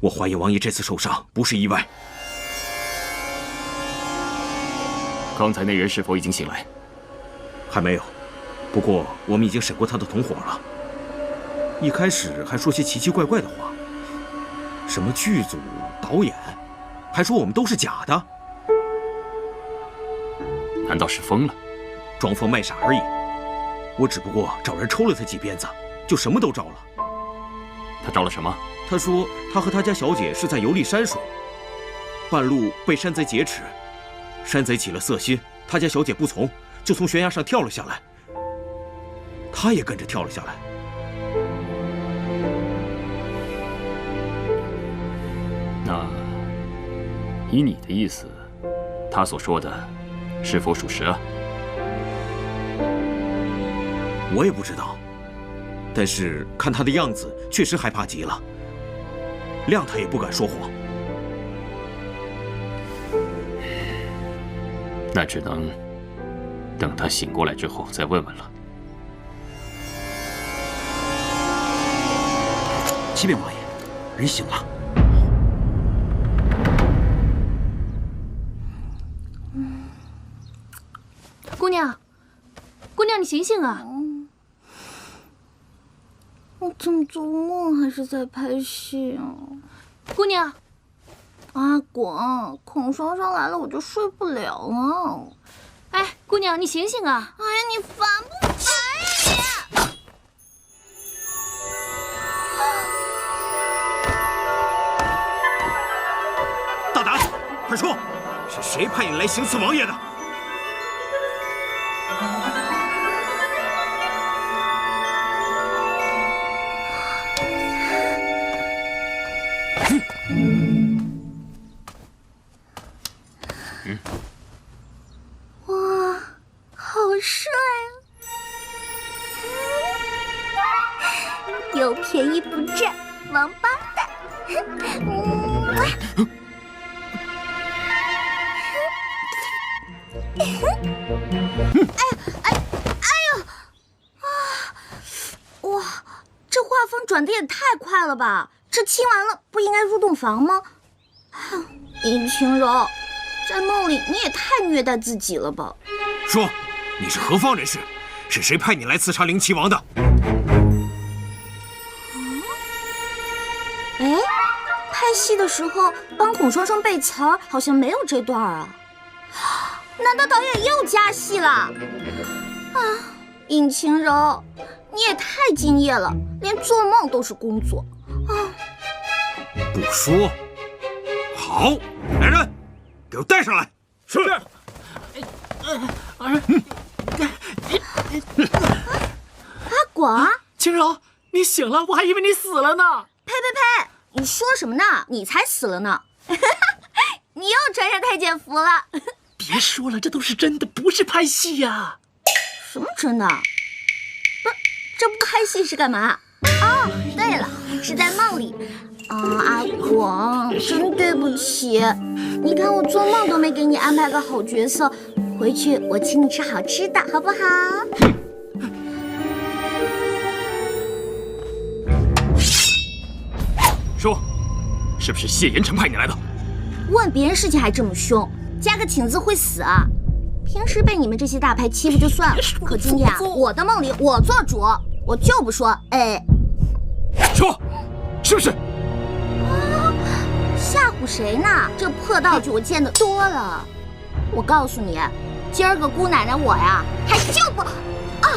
我怀疑王爷这次受伤不是意外。刚才那人是否已经醒来？还没有，不过我们已经审过他的同伙了。一开始还说些奇奇怪怪的话，什么剧组、导演，还说我们都是假的。难道是疯了？装疯卖傻而已。我只不过找人抽了他几鞭子，就什么都招了。他招了什么？他说他和他家小姐是在游历山水，半路被山贼劫持，山贼起了色心，他家小姐不从，就从悬崖上跳了下来，他也跟着跳了下来。那以你的意思，他所说的是否属实啊？我也不知道，但是看他的样子，确实害怕极了。谅他也不敢说谎。那只能等他醒过来之后再问问了。启禀王爷，人醒了。姑娘，姑娘，你醒醒啊！我怎么做梦还是在拍戏啊？姑娘，阿广，孔双双来了我就睡不了了。哎，姑娘，你醒醒啊！哎呀，你烦不烦呀你？大胆，快说，是谁派你来行刺王爷的？哇，好帅啊！有便宜不占，王八蛋！哇，这画风转的也太快了吧！这亲完了不应该入洞房吗？尹晴柔，在梦里你也太虐待自己了吧！说，你是何方人士？是谁派你来刺杀灵齐王的？哎，拍戏的时候帮孔双双背词儿，好像没有这段啊。难道导演又加戏了？啊，尹晴柔，你也太敬业了，连做梦都是工作啊！不说。好，来人，给我带上来。是。阿广，晴柔，你醒了，我还以为你死了呢。呸呸呸！你说什么呢？你才死了呢！你又穿上太监服了。别说了，这都是真的，不是拍戏呀。什么真的？不是，这不拍戏是干嘛？哦，对了，是在梦里。阿广，真对不起，你看我做梦都没给你安排个好角色，回去我请你吃好吃的，好不好？说，是不是谢言辰派你来的？问别人事情还这么凶，加个请字会死啊！平时被你们这些大牌欺负就算了，可今天啊，我的梦里我做主，我就不说哎。说，是不是？吓唬谁呢？这破道具我见得多了。我告诉你，今儿个姑奶奶我呀，还就不啊！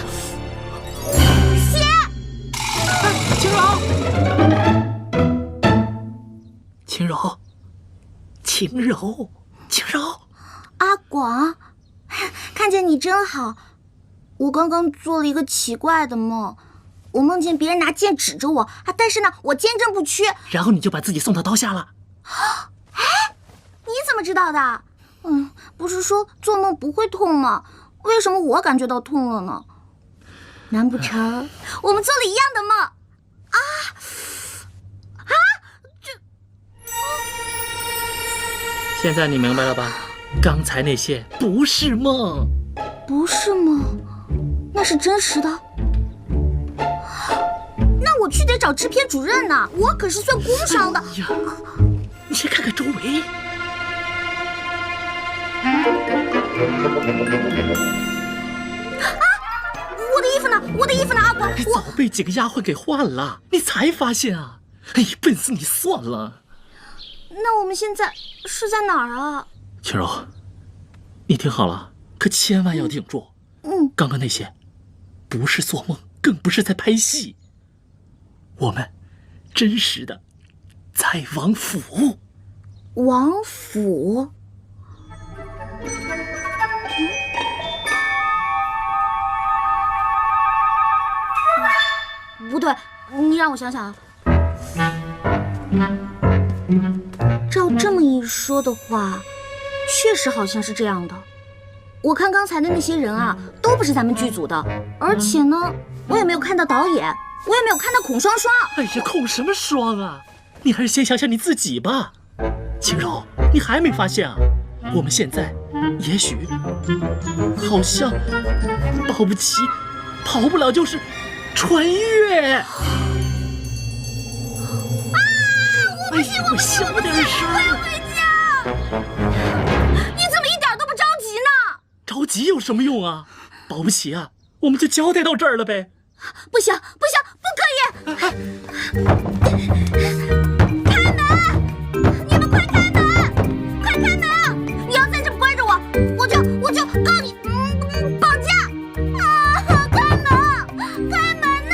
血！晴柔，晴柔，晴柔，晴柔，阿广，看见你真好。我刚刚做了一个奇怪的梦，我梦见别人拿剑指着我啊，但是呢，我坚贞不屈。然后你就把自己送到刀下了。哎，你怎么知道的？不是说做梦不会痛吗？为什么我感觉到痛了呢？难不成我们做了一样的梦？现在你明白了吧？刚才那些不是梦，不是梦，那是真实的。那我去得找制片主任呢，我可是算工伤的。哎呀，你先看看周围。我的衣服呢？我的衣服呢？阿果，早被几个丫鬟给换了，你才发现啊！哎呀，笨死你算了。那我们现在是在哪儿啊？青柔，你听好了，可千万要顶住。刚刚那些，不是做梦，更不是在拍戏。我们，真实的，在王府。王府。不对，你让我想想啊。照这么一说的话，确实好像是这样的。我看刚才的那些人啊，都不是咱们剧组的，而且呢，我也没有看到导演，我也没有看到孔双双。哎呀，孔什么双啊？你还是先想想你自己吧。青柔，你还没发现啊？我们现在也许好像保不齐跑不了就是穿越。啊！我不行，我小点声。我要回家。你怎么一点都不着急呢？着急有什么用啊？保不齐啊，我们就交代到这儿了呗。不行，不可以！开门！你们快开门！快开门！你要再这么关着我，我就告你绑架！啊！开门！开门呐！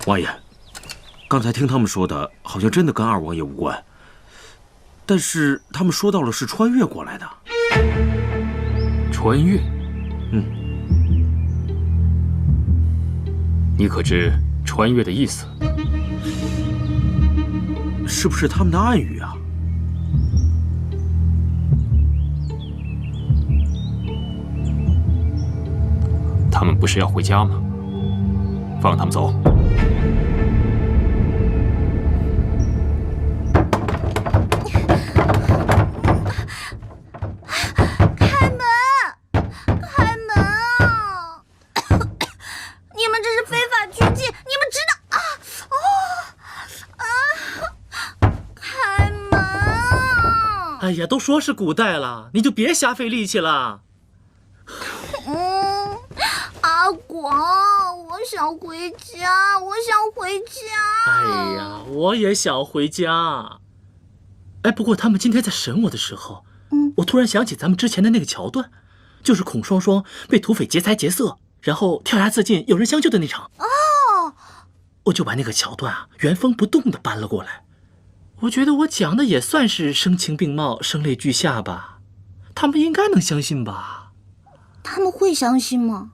王爷，刚才听他们说的，好像真的跟二王爷无关。但是他们说到了是穿越过来的。穿越？你可知穿越的意思？是不是他们的暗语啊？他们不是要回家吗？放他们走。哎呀，都说是古代了，你就别瞎费力气了。阿广，我想回家，我想回家。哎呀，我也想回家。哎，不过他们今天在审我的时候，我突然想起咱们之前的那个桥段，就是孔双双被土匪劫财劫色，然后跳崖自尽，有人相救的那场。哦，我就把那个桥段啊原封不动地搬了过来。我觉得我讲的也算是声情并茂、声泪俱下吧，他们应该能相信吧？他们会相信吗？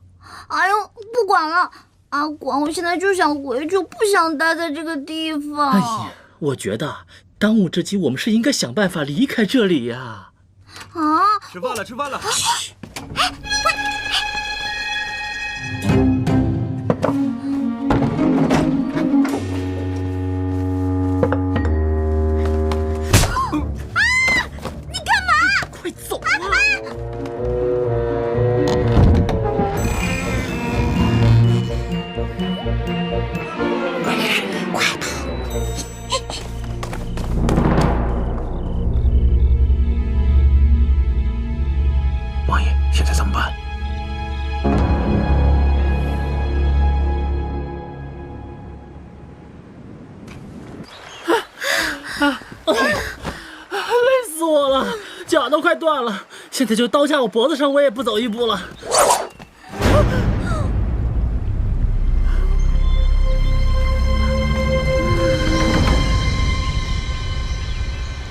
哎呦，不管了，阿广，我现在就想回去，我不想待在这个地方。哎呀，我觉得当务之急，我们是应该想办法离开这里呀。啊！吃饭了，吃饭了。嘘！哎，累死我了，脚都快断了，现在就刀架我脖子上，我也不走一步了。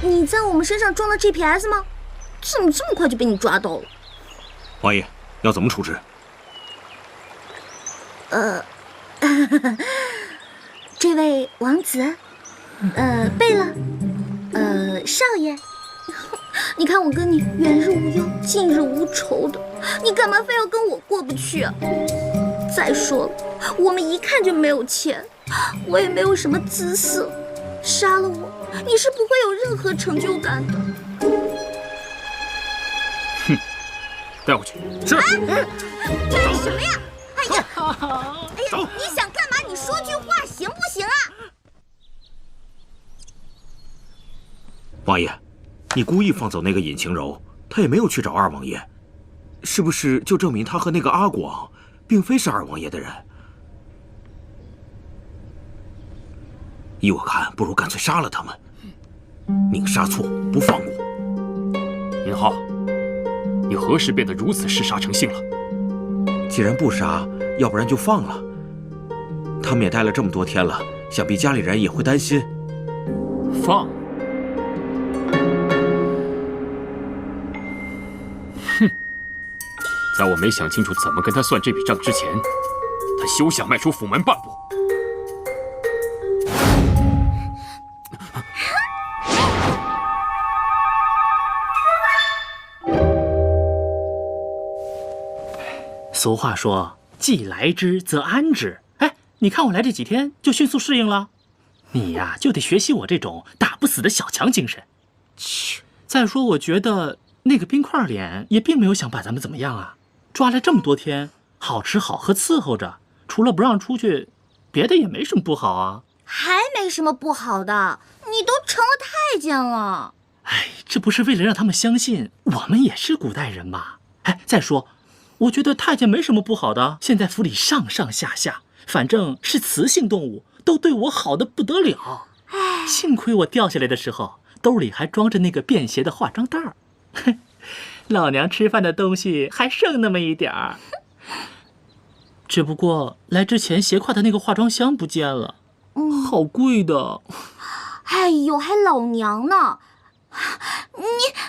你在我们身上装了 GPS 吗？怎么这么快就被你抓到了？王爷，要怎么处置？这位王子，贝勒，少爷，你看我跟你远日无忧，近日无愁的，你干嘛非要跟我过不去啊？再说了，我们一看就没有钱，我也没有什么姿色，杀了我，你是不会有任何成就感的。带回去。是。这是什么呀？哎呀，你想干嘛？你说句话行不行啊？王爷，你故意放走那个尹晴柔，他也没有去找二王爷，是不是就证明他和那个阿广并非是二王爷的人？依我看，不如干脆杀了他们，宁杀错，不放过。尹浩，你何时变得如此嗜杀成性了？既然不杀，要不然就放了。他们也待了这么多天了，想必家里人也会担心。放？哼！在我没想清楚怎么跟他算这笔账之前，他休想迈出府门半步。俗话说，既来之则安之。哎，你看我来这几天就迅速适应了，你呀就得学习我这种打不死的小强精神。切！再说，我觉得那个冰块脸也并没有想把咱们怎么样啊，抓了这么多天，好吃好喝伺候着，除了不让出去，别的也没什么不好啊。还没什么不好的，你都成了太监了。哎，这不是为了让他们相信我们也是古代人吗？哎，再说。我觉得太监没什么不好的，现在府里上上下下，反正是雌性动物，都对我好的不得了。幸亏我掉下来的时候，兜里还装着那个便携的化妆袋儿。老娘吃饭的东西还剩那么一点儿。只不过来之前斜挎的那个化妆箱不见了，好贵的。哎呦，还老娘呢！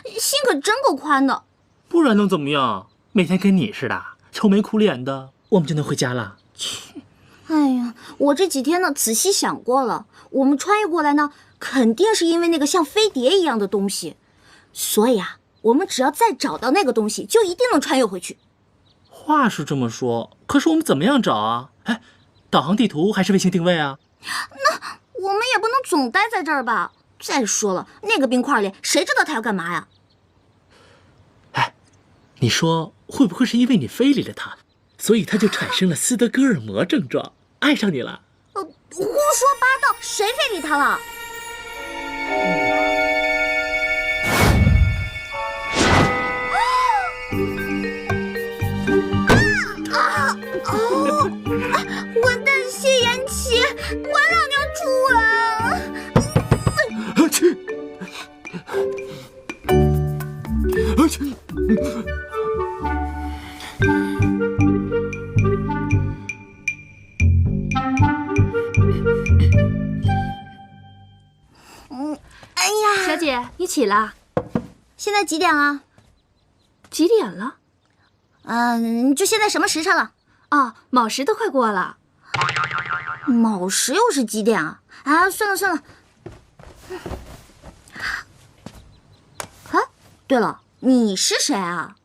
你心可真够宽的。不然能怎么样？每天跟你似的，愁眉苦脸的，我们就能回家了。哎呀，我这几天呢，仔细想过了，我们穿越过来呢，肯定是因为那个像飞碟一样的东西，所以啊，我们只要再找到那个东西，就一定能穿越回去。话是这么说，可是我们怎么样找啊？哎，导航地图还是卫星定位啊？那我们也不能总待在这儿吧？再说了，那个冰块里，谁知道他要干嘛呀？哎，你说会不会是因为你非礼了他，所以他就产生了斯德哥尔摩症状，爱上你了？胡说八道，谁非礼他了？混蛋谢延琪，管老娘出来！哎呀，小姐，你起了？现在几点了？几点了？就现在什么时辰了？哦，卯时都快过了。卯时又是几点啊？啊，算了算了。啊，对了，你是谁啊？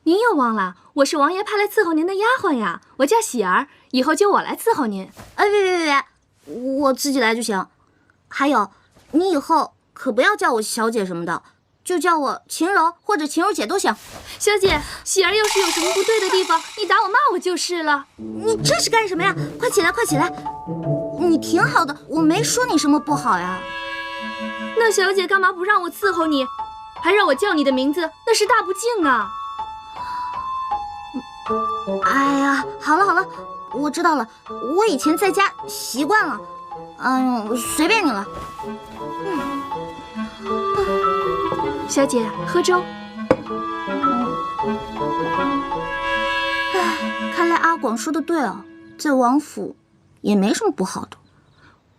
您又忘了，我是王爷派来伺候您的丫鬟呀，我叫喜儿，以后就我来伺候您。别，我自己来就行。还有，你以后可不要叫我小姐什么的，就叫我晴柔或者晴柔姐都行。小姐，喜儿要是有什么不对的地方，你打我骂我就是了。你这是干什么呀？快起来，快起来！你挺好的，我没说你什么不好呀。那小姐干嘛不让我伺候你，还让我叫你的名字？那是大不敬啊！哎呀，好了，我知道了，我以前在家习惯了。哎呦，随便你了。小姐，喝粥。看来阿广说的对啊，在王府也没什么不好的。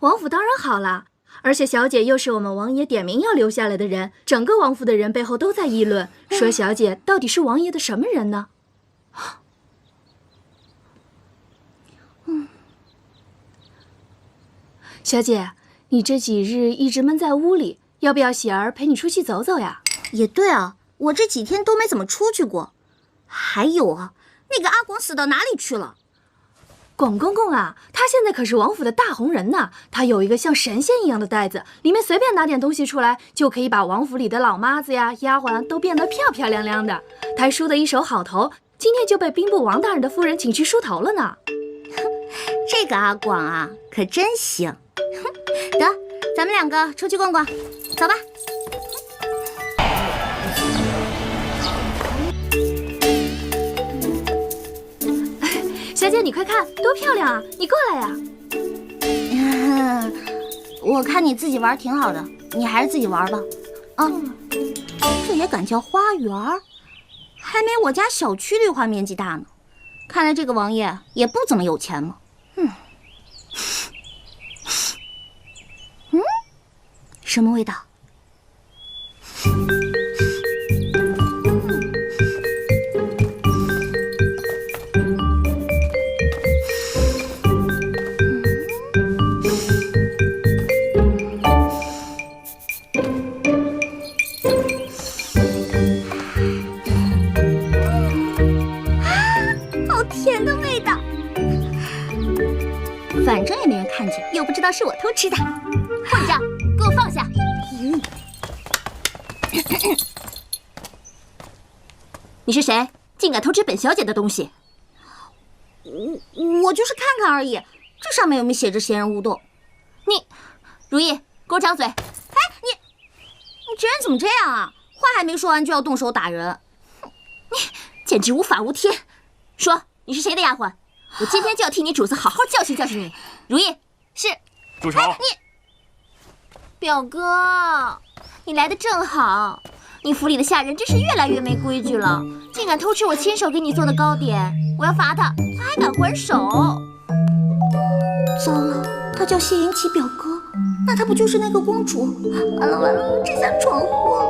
王府当然好了，而且小姐又是我们王爷点名要留下来的人，整个王府的人背后都在议论，说小姐到底是王爷的什么人呢？小姐，你这几日一直闷在屋里，要不要喜儿陪你出去走走呀？也对啊，我这几天都没怎么出去过。还有啊，那个阿广死到哪里去了？广公公啊，他现在可是王府的大红人呢。他有一个像神仙一样的袋子，里面随便拿点东西出来，就可以把王府里的老妈子呀、丫鬟都变得漂漂亮亮的。他还梳得一手好头，今天就被兵部王大人的夫人请去梳头了呢。这个阿广啊，可真行。得，咱们两个出去逛逛，走吧。小姐，你快看，多漂亮啊！你过来呀。我看你自己玩挺好的，你还是自己玩吧。啊，这也敢叫花园？还没我家小区绿化面积大呢。看来这个王爷也不怎么有钱嘛。什么味道？好甜的味道。反正也没人看见，又不知道是我偷吃的。混账！给我放下！你是谁？竟敢偷吃本小姐的东西？我就是看看而已，这上面有没有写着闲人勿动？你，如意，给我张嘴！哎，你这人怎么这样啊？话还没说完就要动手打人，你简直无法无天！说你是谁的丫鬟？我今天就要替你主子好好教训教训你。如意，是。住手！表哥，你来的正好。你府里的下人真是越来越没规矩了，竟敢偷吃我亲手给你做的糕点，我要罚他，他还敢还手。糟了，他叫谢云奇表哥，那他不就是那个公主？完了完了，这下闯祸了。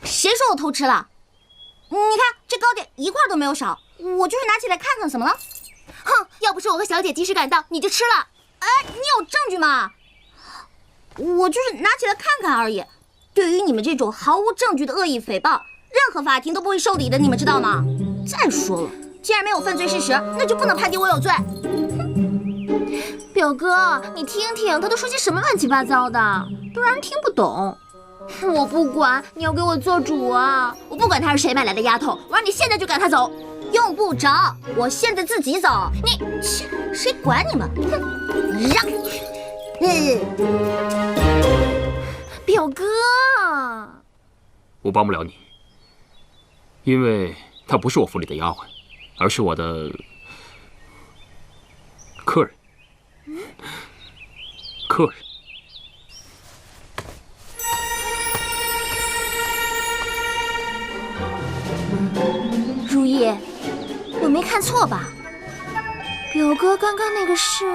谁说我偷吃了？你看这糕点一块都没有少，我就是拿起来看看，怎么了？哼，要不是我和小姐及时赶到，你就吃了。哎，你有证据吗？我就是拿起来看看而已。对于你们这种毫无证据的恶意诽谤，任何法庭都不会受理的，你们知道吗？再说了，既然没有犯罪事实，那就不能判定我有罪。表哥，你听听，他都说些什么乱七八糟的，都让人听不懂。我不管，你要给我做主啊！我不管他是谁买来的丫头，我让你现在就赶他走。用不着，我现在自己走。你，谁管你们？哼，让！表哥，我帮不了你，因为她不是我府里的丫鬟，而是我的客人。客人。如意，我没看错吧？表哥刚刚那个是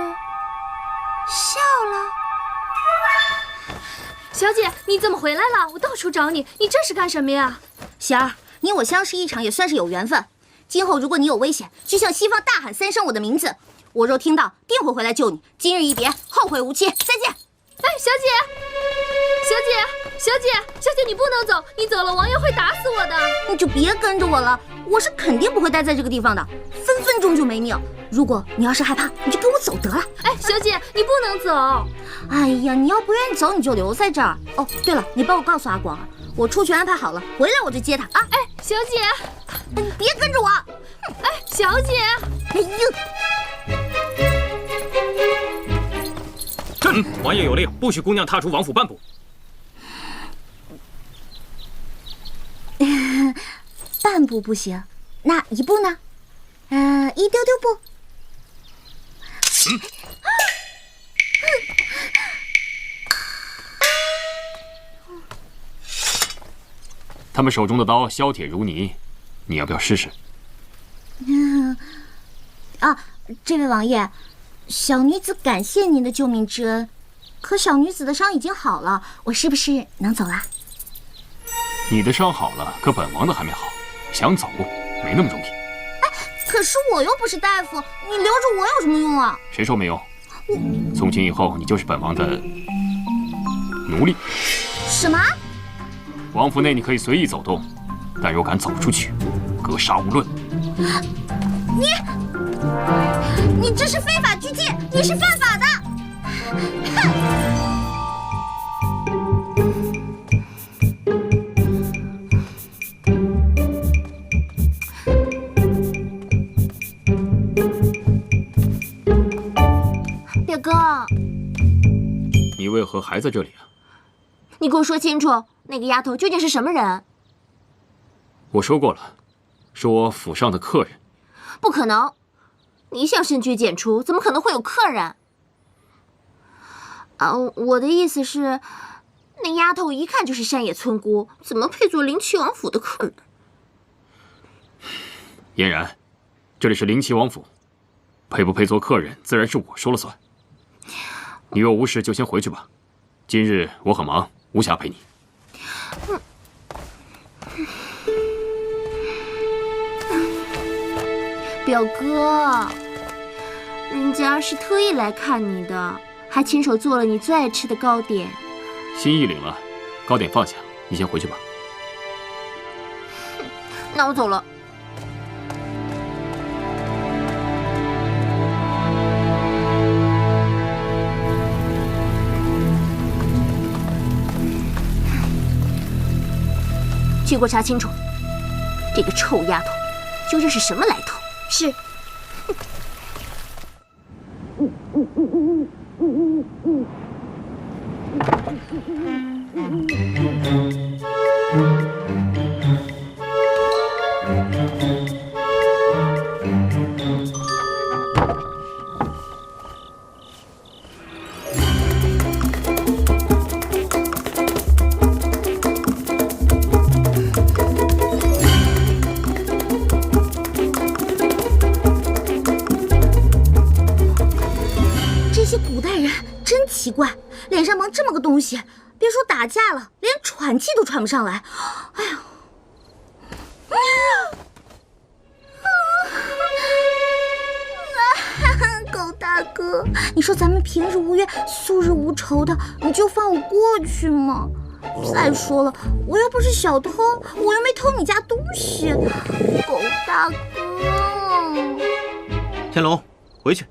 笑了。小姐，你怎么回来了？我到处找你，你这是干什么呀？喜儿，你我相识一场也算是有缘分。今后如果你有危险，就向西方大喊3声我的名字，我若听到，定会回来救你。今日一别，后会无期，再见。哎，小姐，你不能走，你走了，王爷会打死我的。你就别跟着我了，我是肯定不会待在这个地方的，分分钟就没命。如果你要是害怕，你就跟我走得了。哎，小姐，你不能走。哎呀，你要不愿意走，你就留在这儿。哦，对了，你帮我告诉阿广啊，我出去安排好了，回来我就接他啊。哎，小姐，你别跟着我。哎，小姐，哎呦！王爷有令，不许姑娘踏出王府半步。半步不行，那一步呢？一丢丢步。他们手中的刀削铁如泥，你要不要试试？这位王爷，小女子感谢您的救命之恩，可小女子的伤已经好了，我是不是能走了？你的伤好了，可本王的还没好，想走没那么容易。可是我又不是大夫，你留着我有什么用啊？谁说没用？从今以后，你就是本王的奴隶。什么？王府内你可以随意走动，但若敢走出去，格杀无论。你这是非法拘禁，你是犯法的！表哥，你为何还在这里啊？你给我说清楚，那个丫头究竟是什么人？我说过了，是我府上的客人。不可能，你想深居简出，怎么可能会有客人？我的意思是，那丫头一看就是山野村姑，怎么配做灵齐王府的客人？嫣然，这里是灵齐王府，配不配做客人，自然是我说了算。你若无事，就先回去吧。今日我很忙，无暇陪你。表哥，人家是特意来看你的，还亲手做了你最爱吃的糕点。心意领了，糕点放下，你先回去吧。那我走了。去给我查清楚，这个臭丫头究竟是什么来头？是。奇怪，脸上蒙这么个东西，别说打架了，连喘气都喘不上来。哎呀！狗大哥，你说咱们平日无冤，素日无仇的，你就放我过去吗？再说了，我又不是小偷，我又没偷你家东西。狗大哥，天龙，回去。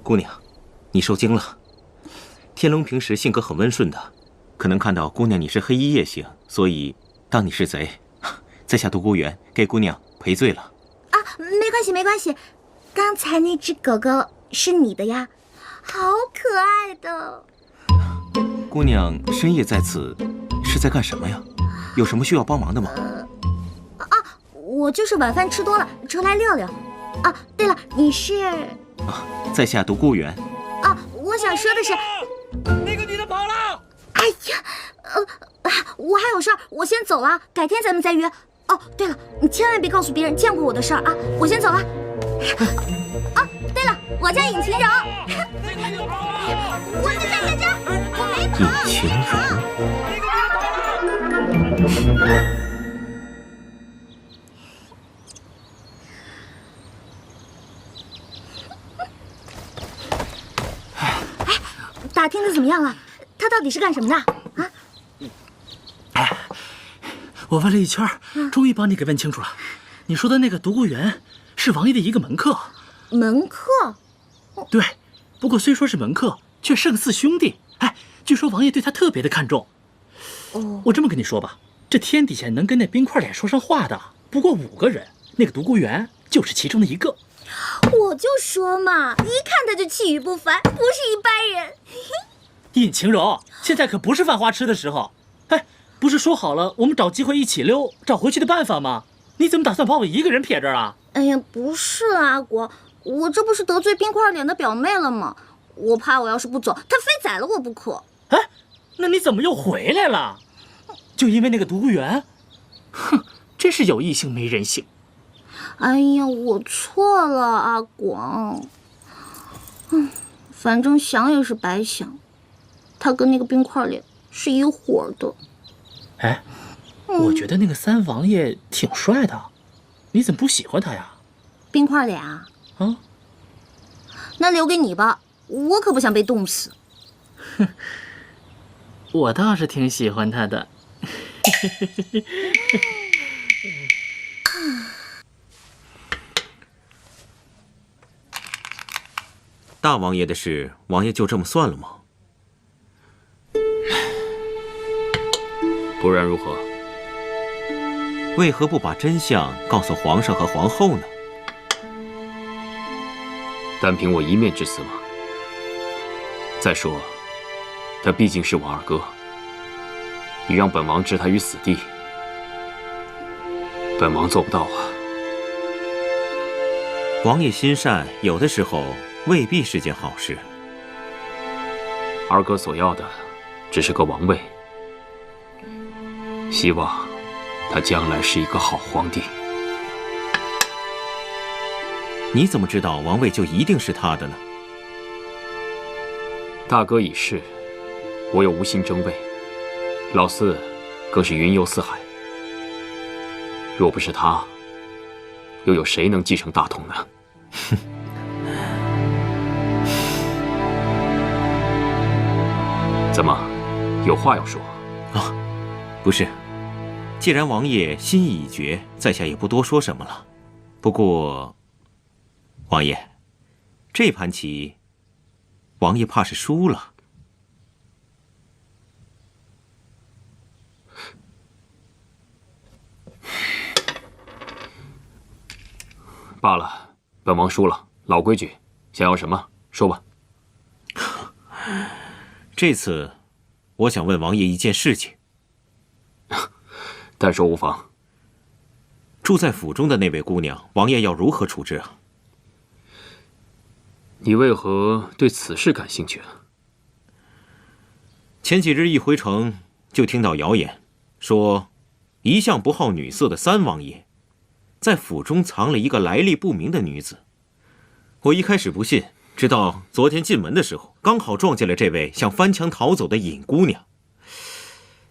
姑娘，你受惊了。天龙平时性格很温顺的，可能看到姑娘你是黑衣夜行，所以当你是贼，在下独孤远给姑娘赔罪了。啊，没关系没关系，刚才那只狗狗是你的呀，好可爱的。姑娘深夜在此是在干什么呀？有什么需要帮忙的吗？我就是晚饭吃多了，出来溜溜。啊，对了，你是？在下独孤远。我想说的是，那个女的跑了。哎呀，我还有事儿，我先走了，改天咱们再约。哦，对了，你千万别告诉别人见过我的事儿啊！我先走了。对了，我叫尹晴柔。我在这，我没跑。尹晴柔。打听的怎么样了？他到底是干什么的啊？我问了一圈，终于帮你给问清楚了。你说的那个独孤远是王爷的一个门客。门客？对，不过虽说是门客，却胜似兄弟。据说王爷对他特别的看重。我这么跟你说吧，这天底下能跟那冰块脸说上话的不过5个人，那个独孤远就是其中的一个。我就说嘛，一看他就气宇不凡，不是一般人。尹晴柔，现在可不是犯花痴的时候。不是说好了我们找机会一起溜，找回去的办法吗？你怎么打算把我一个人撇这儿啊？哎呀，不是啊，阿国，我这不是得罪冰块脸的表妹了吗？我怕我要是不走，他非宰了我不可。那你怎么又回来了？就因为那个独孤远？哼，真是有异性没人性。哎呀，我错了，阿广。反正想也是白想，他跟那个冰块脸是一伙的。我觉得那个三王爷挺帅的，你怎么不喜欢他呀？冰块脸啊？那留给你吧，我可不想被冻死。我倒是挺喜欢他的。大王爷的事，王爷就这么算了吗？不然如何？为何不把真相告诉皇上和皇后呢？单凭我一面之词吗？再说，他毕竟是我二哥，你让本王置他于死地，本王做不到啊。王爷心善，有的时候未必是件好事。二哥所要的只是个王位，希望他将来是一个好皇帝。你怎么知道王位就一定是他的呢？大哥已逝，我又无心争位，老四更是云游四海。若不是他，又有谁能继承大统呢？怎么，有话要说？啊，不是，既然王爷心意已决，在下也不多说什么了。不过，王爷，这盘棋，王爷怕是输了。罢了，本王输了。老规矩，想要什么说吧。这次，我想问王爷一件事情。但说无妨。住在府中的那位姑娘，王爷要如何处置啊？你为何对此事感兴趣啊？前几日一回城，就听到谣言，说一向不好女色的三王爷，在府中藏了一个来历不明的女子。我一开始不信，直到昨天进门的时候，刚好撞见了这位想翻墙逃走的尹姑娘，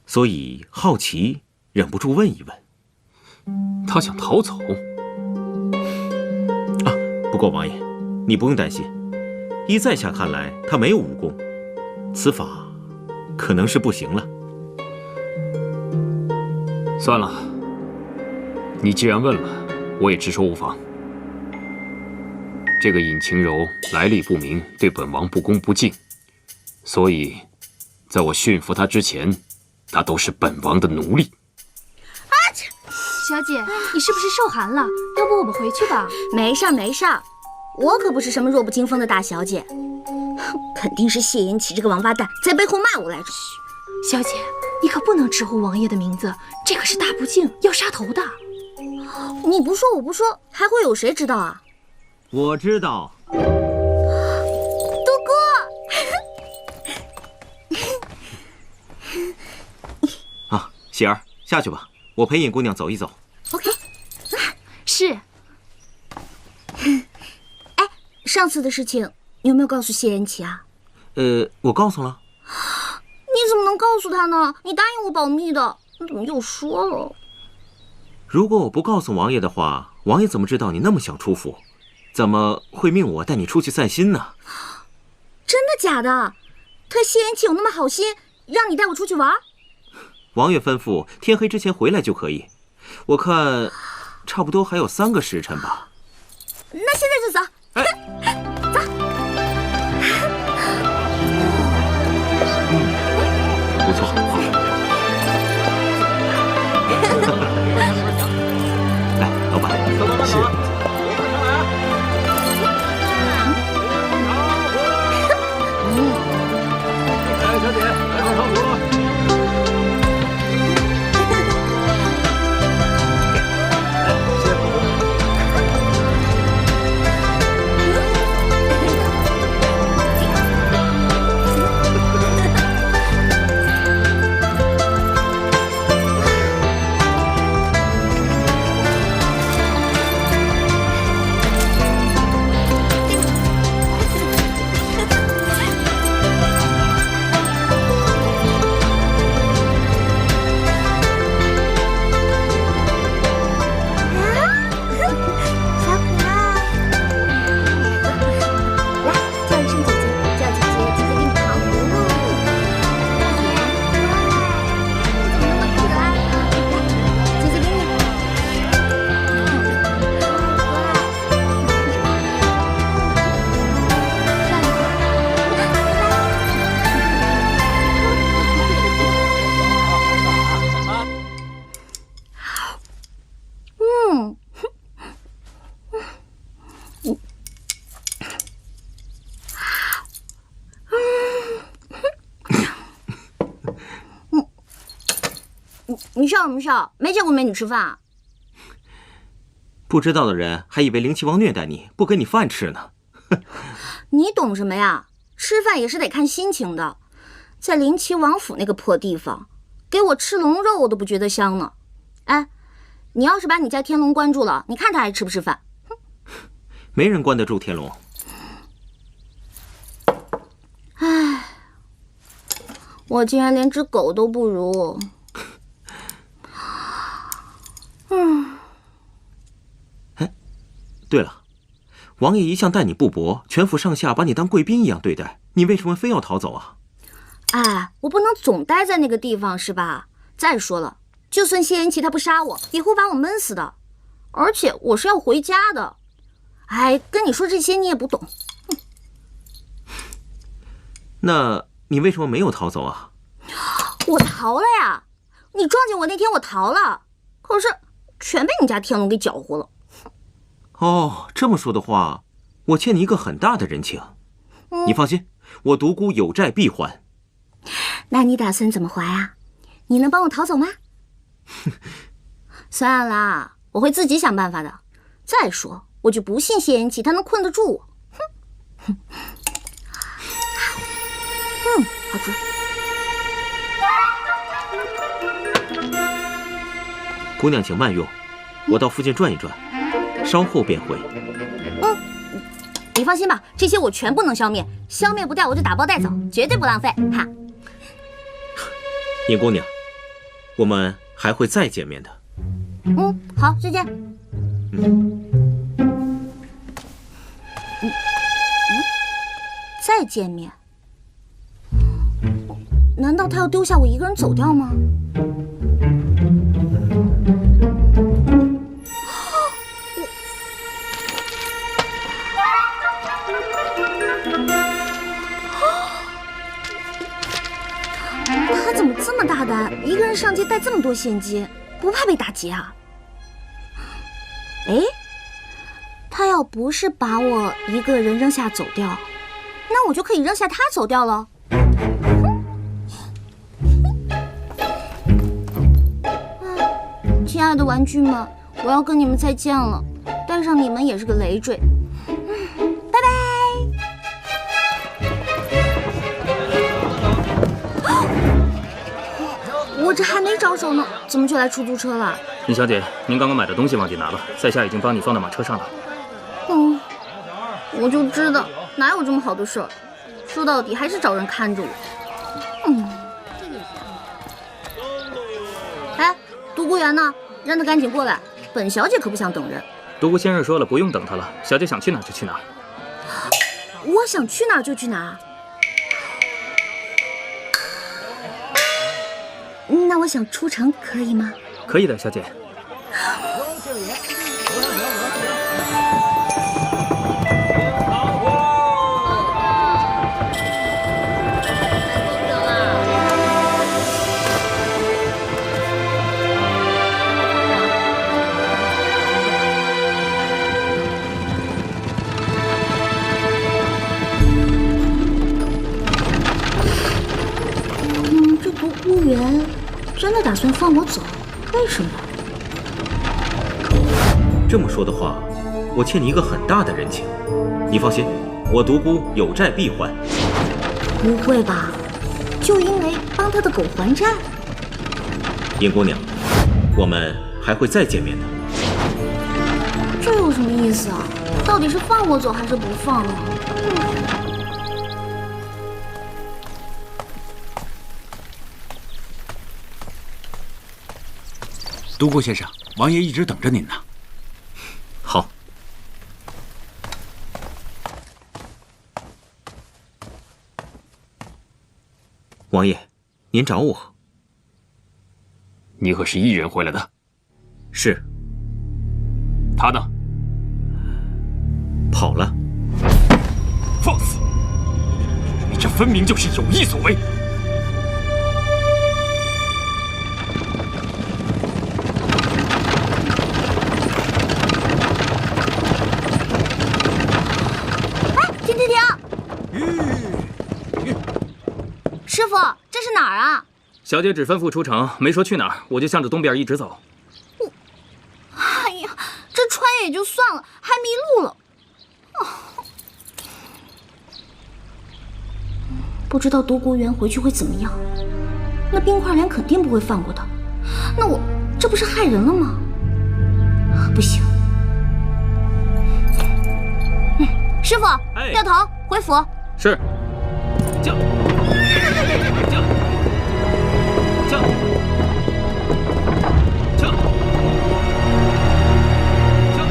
所以好奇，忍不住问一问。她想逃走？啊，不过王爷，你不用担心，依在下看来，她没有武功，此法可能是不行了。算了，你既然问了，我也直说无妨。这个尹晴柔来历不明，对本王不恭不敬，所以，在我驯服她之前，她都是本王的奴隶。小姐，你是不是受寒了？要不我们回去吧？没事儿没事儿，我可不是什么弱不禁风的大小姐，肯定是谢延启这个王八蛋在背后骂我来着。小姐，你可不能直呼王爷的名字，这可是大不敬，要杀头的。你不说我不说，还会有谁知道啊？我知道。杜哥。啊，喜儿，下去吧，我陪尹姑娘走一走。OK。是。哎，上次的事情你有没有告诉谢延启啊？我告诉了。你怎么能告诉他呢？你答应我保密的，你怎么又说了？如果我不告诉王爷的话，王爷怎么知道你那么想出府？怎么会命我带你出去散心呢？真的假的？他谢延启有那么好心，让你带我出去玩？王爷吩咐天黑之前回来就可以，我看差不多还有3个时辰吧。那现在就走。走。不错。来，老板，谢谢。小姐，来上床了。谢谢。你笑什么笑？没见过美女吃饭啊？不知道的人还以为灵齐王虐待你，不给你饭吃呢。你懂什么呀？吃饭也是得看心情的。在灵齐王府那个破地方，给我吃龙肉我都不觉得香呢。哎，你要是把你家天龙关住了，你看他还吃不吃饭？没人关得住天龙。唉，我竟然连只狗都不如。对了，王爷一向待你不薄，全府上下把你当贵宾一样对待，你为什么非要逃走啊？哎，我不能总待在那个地方是吧？再说了，就算谢延琪他不杀我，也会把我闷死的。而且我是要回家的。哎，跟你说这些你也不懂。那你为什么没有逃走啊？我逃了呀！你撞见我那天我逃了，可是全被你家天龙给搅和了。哦，这么说的话，我欠你一个很大的人情。你放心，我独孤有债必还。那你打算怎么还啊？你能帮我逃走吗？算了，我会自己想办法的。再说，我就不信谢延琪他能困得住我。好吃。姑娘请慢用，我到附近转一转，稍后便回。你放心吧，这些我全部能消灭，消灭不掉我就打包带走，绝对不浪费。哈。尹姑娘，我们还会再见面的。好，再见。再见面？难道他要丢下我一个人走掉吗？他怎么这么大胆，一个人上街带这么多现金，不怕被打劫啊？哎，他要不是把我一个人扔下走掉，那我就可以扔下他走掉了。亲爱的玩具们，我要跟你们再见了，带上你们也是个累赘。拜拜。我这还没着手呢，怎么就来出租车了？尹小姐，您刚刚买的东西忘记拿了，在下已经帮你放到马车上了。我就知道哪有这么好的事儿，说到底还是找人看着我。哎，独孤园呢？让他赶紧过来，本小姐可不想等人。独孤先生说了，不用等他了，小姐想去哪儿就去哪儿。我想去哪儿就去哪儿。那我想出城可以吗？可以的，小姐。这独孤园真的打算放我走？为什么？这么说的话，我欠你一个很大的人情。你放心，我独孤有债必还。不会吧？就因为帮他的狗还债？尹姑娘，我们还会再见面的。这有什么意思啊？到底是放我走还是不放呢？独孤先生，王爷一直等着您呢。好。王爷，您找我？你可是一人回来的？是。他呢？跑了。放肆！你这分明就是有意所为。师傅，这是哪儿啊？小姐只吩咐出城，没说去哪儿，我就向着东边一直走。哎呀，这穿也就算了，还迷路了。不知道独孤园回去会怎么样，那冰块莲肯定不会放过他。那我这不是害人了吗？不行。师傅，掉头回府。是。驾！驾！驾！驾！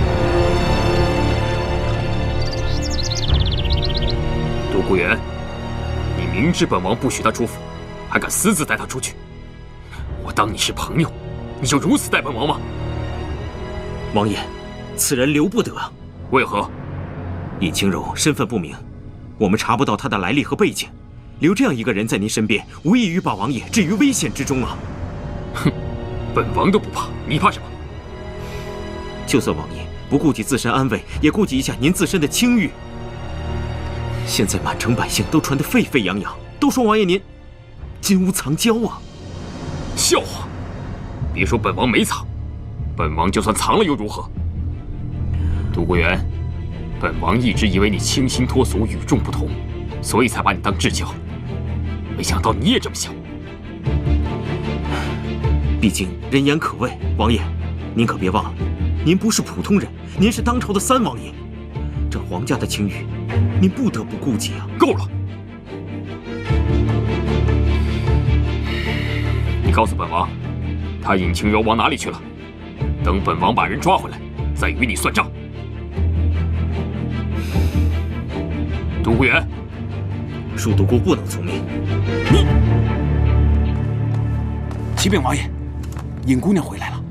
独孤园，你明知本王不许他出府，还敢私自带他出去？我当你是朋友，你就如此待本王吗？王爷，此人留不得。为何？尹清柔身份不明，我们查不到他的来历和背景，留这样一个人在您身边，无异于把王爷置于危险之中啊！哼，本王都不怕，你怕什么？就算王爷不顾及自身安危，也顾及一下您自身的清誉。现在满城百姓都传得沸沸扬扬，都说王爷您金屋藏娇啊！笑话！别说本王没藏，本王就算藏了又如何？独孤园，本王一直以为你清新脱俗、与众不同，所以才把你当至交。没想到你也这么想。毕竟人言可畏，王爷，您可别忘了，您不是普通人，您是当朝的三王爷，这皇家的清誉，您不得不顾及啊！够了！你告诉本王，他尹清柔往哪里去了？等本王把人抓回来，再与你算账。独孤园，恕独孤不能从命。你，启禀王爷，尹姑娘回来了。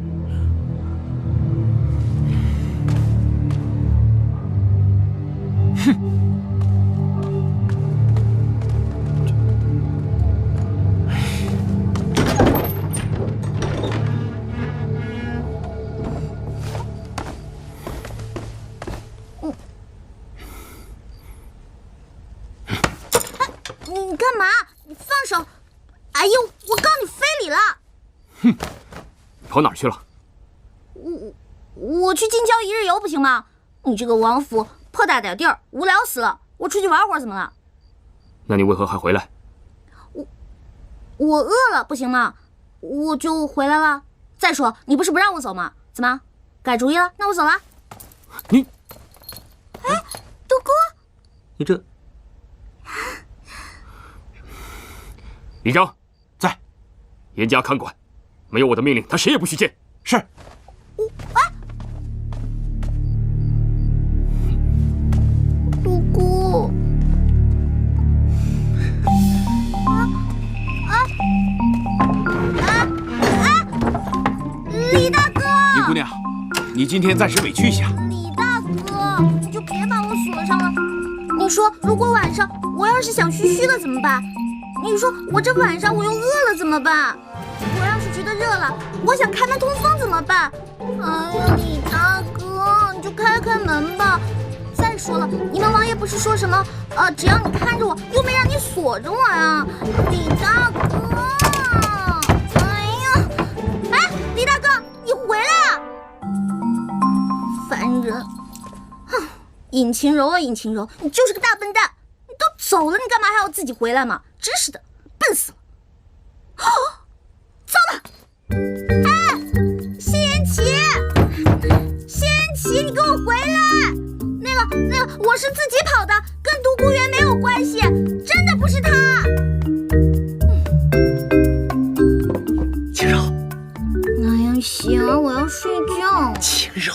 哼！你干嘛？你放手！哎呦，我告你非礼了！哼，跑哪儿去了？我去近郊一日游不行吗？你这个王府破大点地儿，无聊死了。我出去玩会儿怎么了？那你为何还回来？我饿了不行吗？我就回来了。再说你不是不让我走吗？怎么改主意了？那我走了。你，哎，独孤，你这。李章在，严加看管，没有我的命令，他谁也不许见。是。独孤，李大哥！尹姑娘，你今天暂时委屈一下。李大哥，你就别把我锁上了。你说，如果晚上我要是想嘘嘘了怎么办？你说我这晚上我又饿了怎么办？我要是觉得热了，我想开门通风怎么办？哎呀，李大哥，你就开门吧。再说了，你们王爷不是说什么只要你看着我，又没让你锁着我呀，李大哥。哎呀，哎，李大哥，你回来啊！烦人！哼，尹晴柔啊，尹晴柔，你就是个大笨蛋！你都走了，你干嘛还要自己回来嘛？真是的，笨死了！哦，糟了！哎，谢言齐，谢言齐，你给我回来！那个，我是自己跑的，跟独孤园没有关系，真的不是他。晴柔，哎呀，行，我要睡觉。晴柔，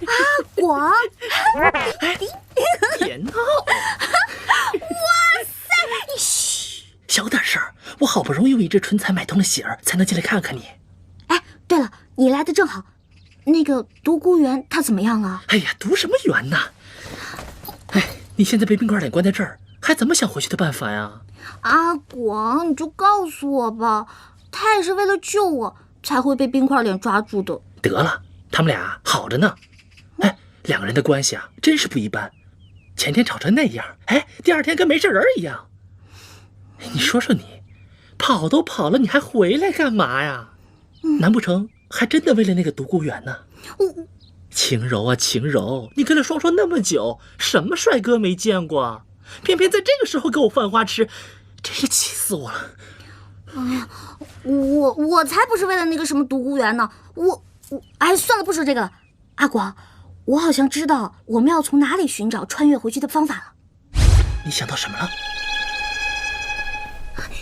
阿广，别闹！哇塞，你嘘，小点声，我好不容易用一只唇彩买通了喜儿，才能进来看看你。哎，对了，你来的正好。那个独孤园他怎么样了？哎呀，独什么园呐？哎，你现在被冰块脸关在这儿，还怎么想回去的办法呀？阿广，你就告诉我吧，他也是为了救我才会被冰块脸抓住的。得了，他们俩好着呢。哎，两个人的关系啊，真是不一般。前天吵成那样，哎，第二天跟没事人一样。你说说你，跑都跑了，你还回来干嘛呀？难不成还真的为了那个独孤园呢？晴柔啊，晴柔，你跟了双双那么久，什么帅哥没见过？偏偏在这个时候给我犯花痴，真是气死我了！哎呀，我才不是为了那个什么独孤园呢！哎，算了，不说这个了。阿广，我好像知道我们要从哪里寻找穿越回去的方法了。你想到什么了？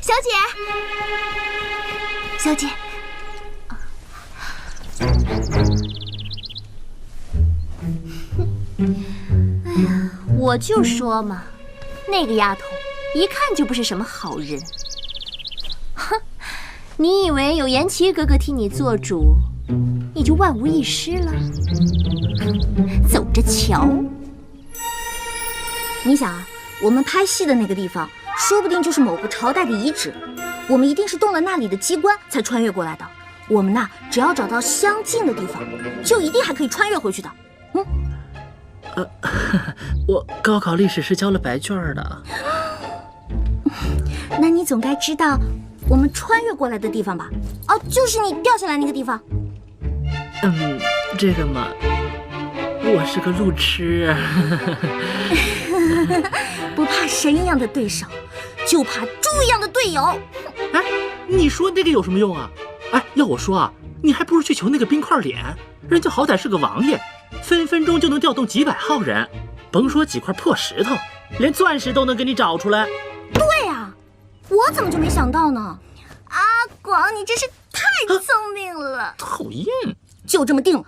小姐，小姐，哎呀，我就说嘛，那个丫头一看就不是什么好人。哼，你以为有言齐哥哥替你做主，你就万无一失了？走着瞧。你想啊，我们拍戏的那个地方，说不定就是某个朝代的遗址，我们一定是动了那里的机关才穿越过来的。我们呐，只要找到相近的地方，就一定还可以穿越回去的。我高考历史是交了白卷的。那你总该知道我们穿越过来的地方吧？哦，就是你掉下来那个地方。这个嘛，我是个路痴。不怕神一样的对手，就怕猪一样的队友。哎，你说这个有什么用啊？哎，要我说啊，你还不如去求那个冰块脸，人家好歹是个王爷，分分钟就能调动几百号人，甭说几块破石头，连钻石都能给你找出来。对呀，我怎么就没想到呢？阿广，你真是太聪明了。讨厌。就这么定了，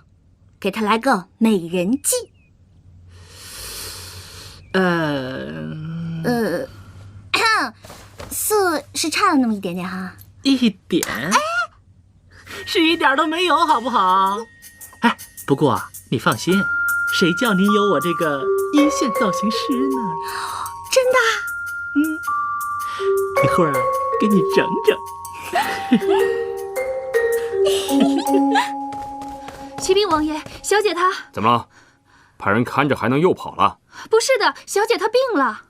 给他来个美人计。4是差了那么一点点哈。一点？哎，是一点都没有，好不好？哎，不过啊，你放心，谁叫你有我这个一线造型师呢？真的？一会儿啊，给你整整。启禀王爷，小姐她怎么了？派人看着还能又跑了？不是的，小姐她病了。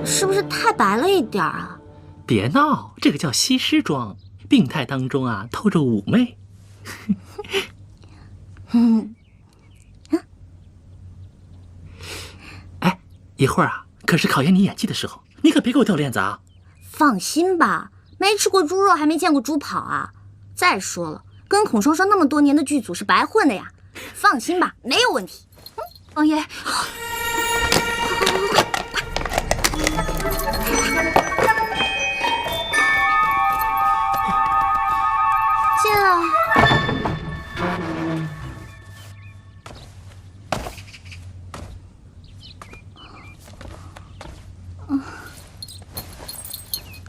是不是太白了一点啊？别闹，这个叫西施妆，病态当中啊透着妩媚。哎，一会儿啊，可是考验你演技的时候，你可别给我掉链子啊！放心吧，没吃过猪肉还没见过猪跑啊！再说了，跟孔双双那么多年的剧组是白混的呀。放心吧，没有问题。王爷，进了。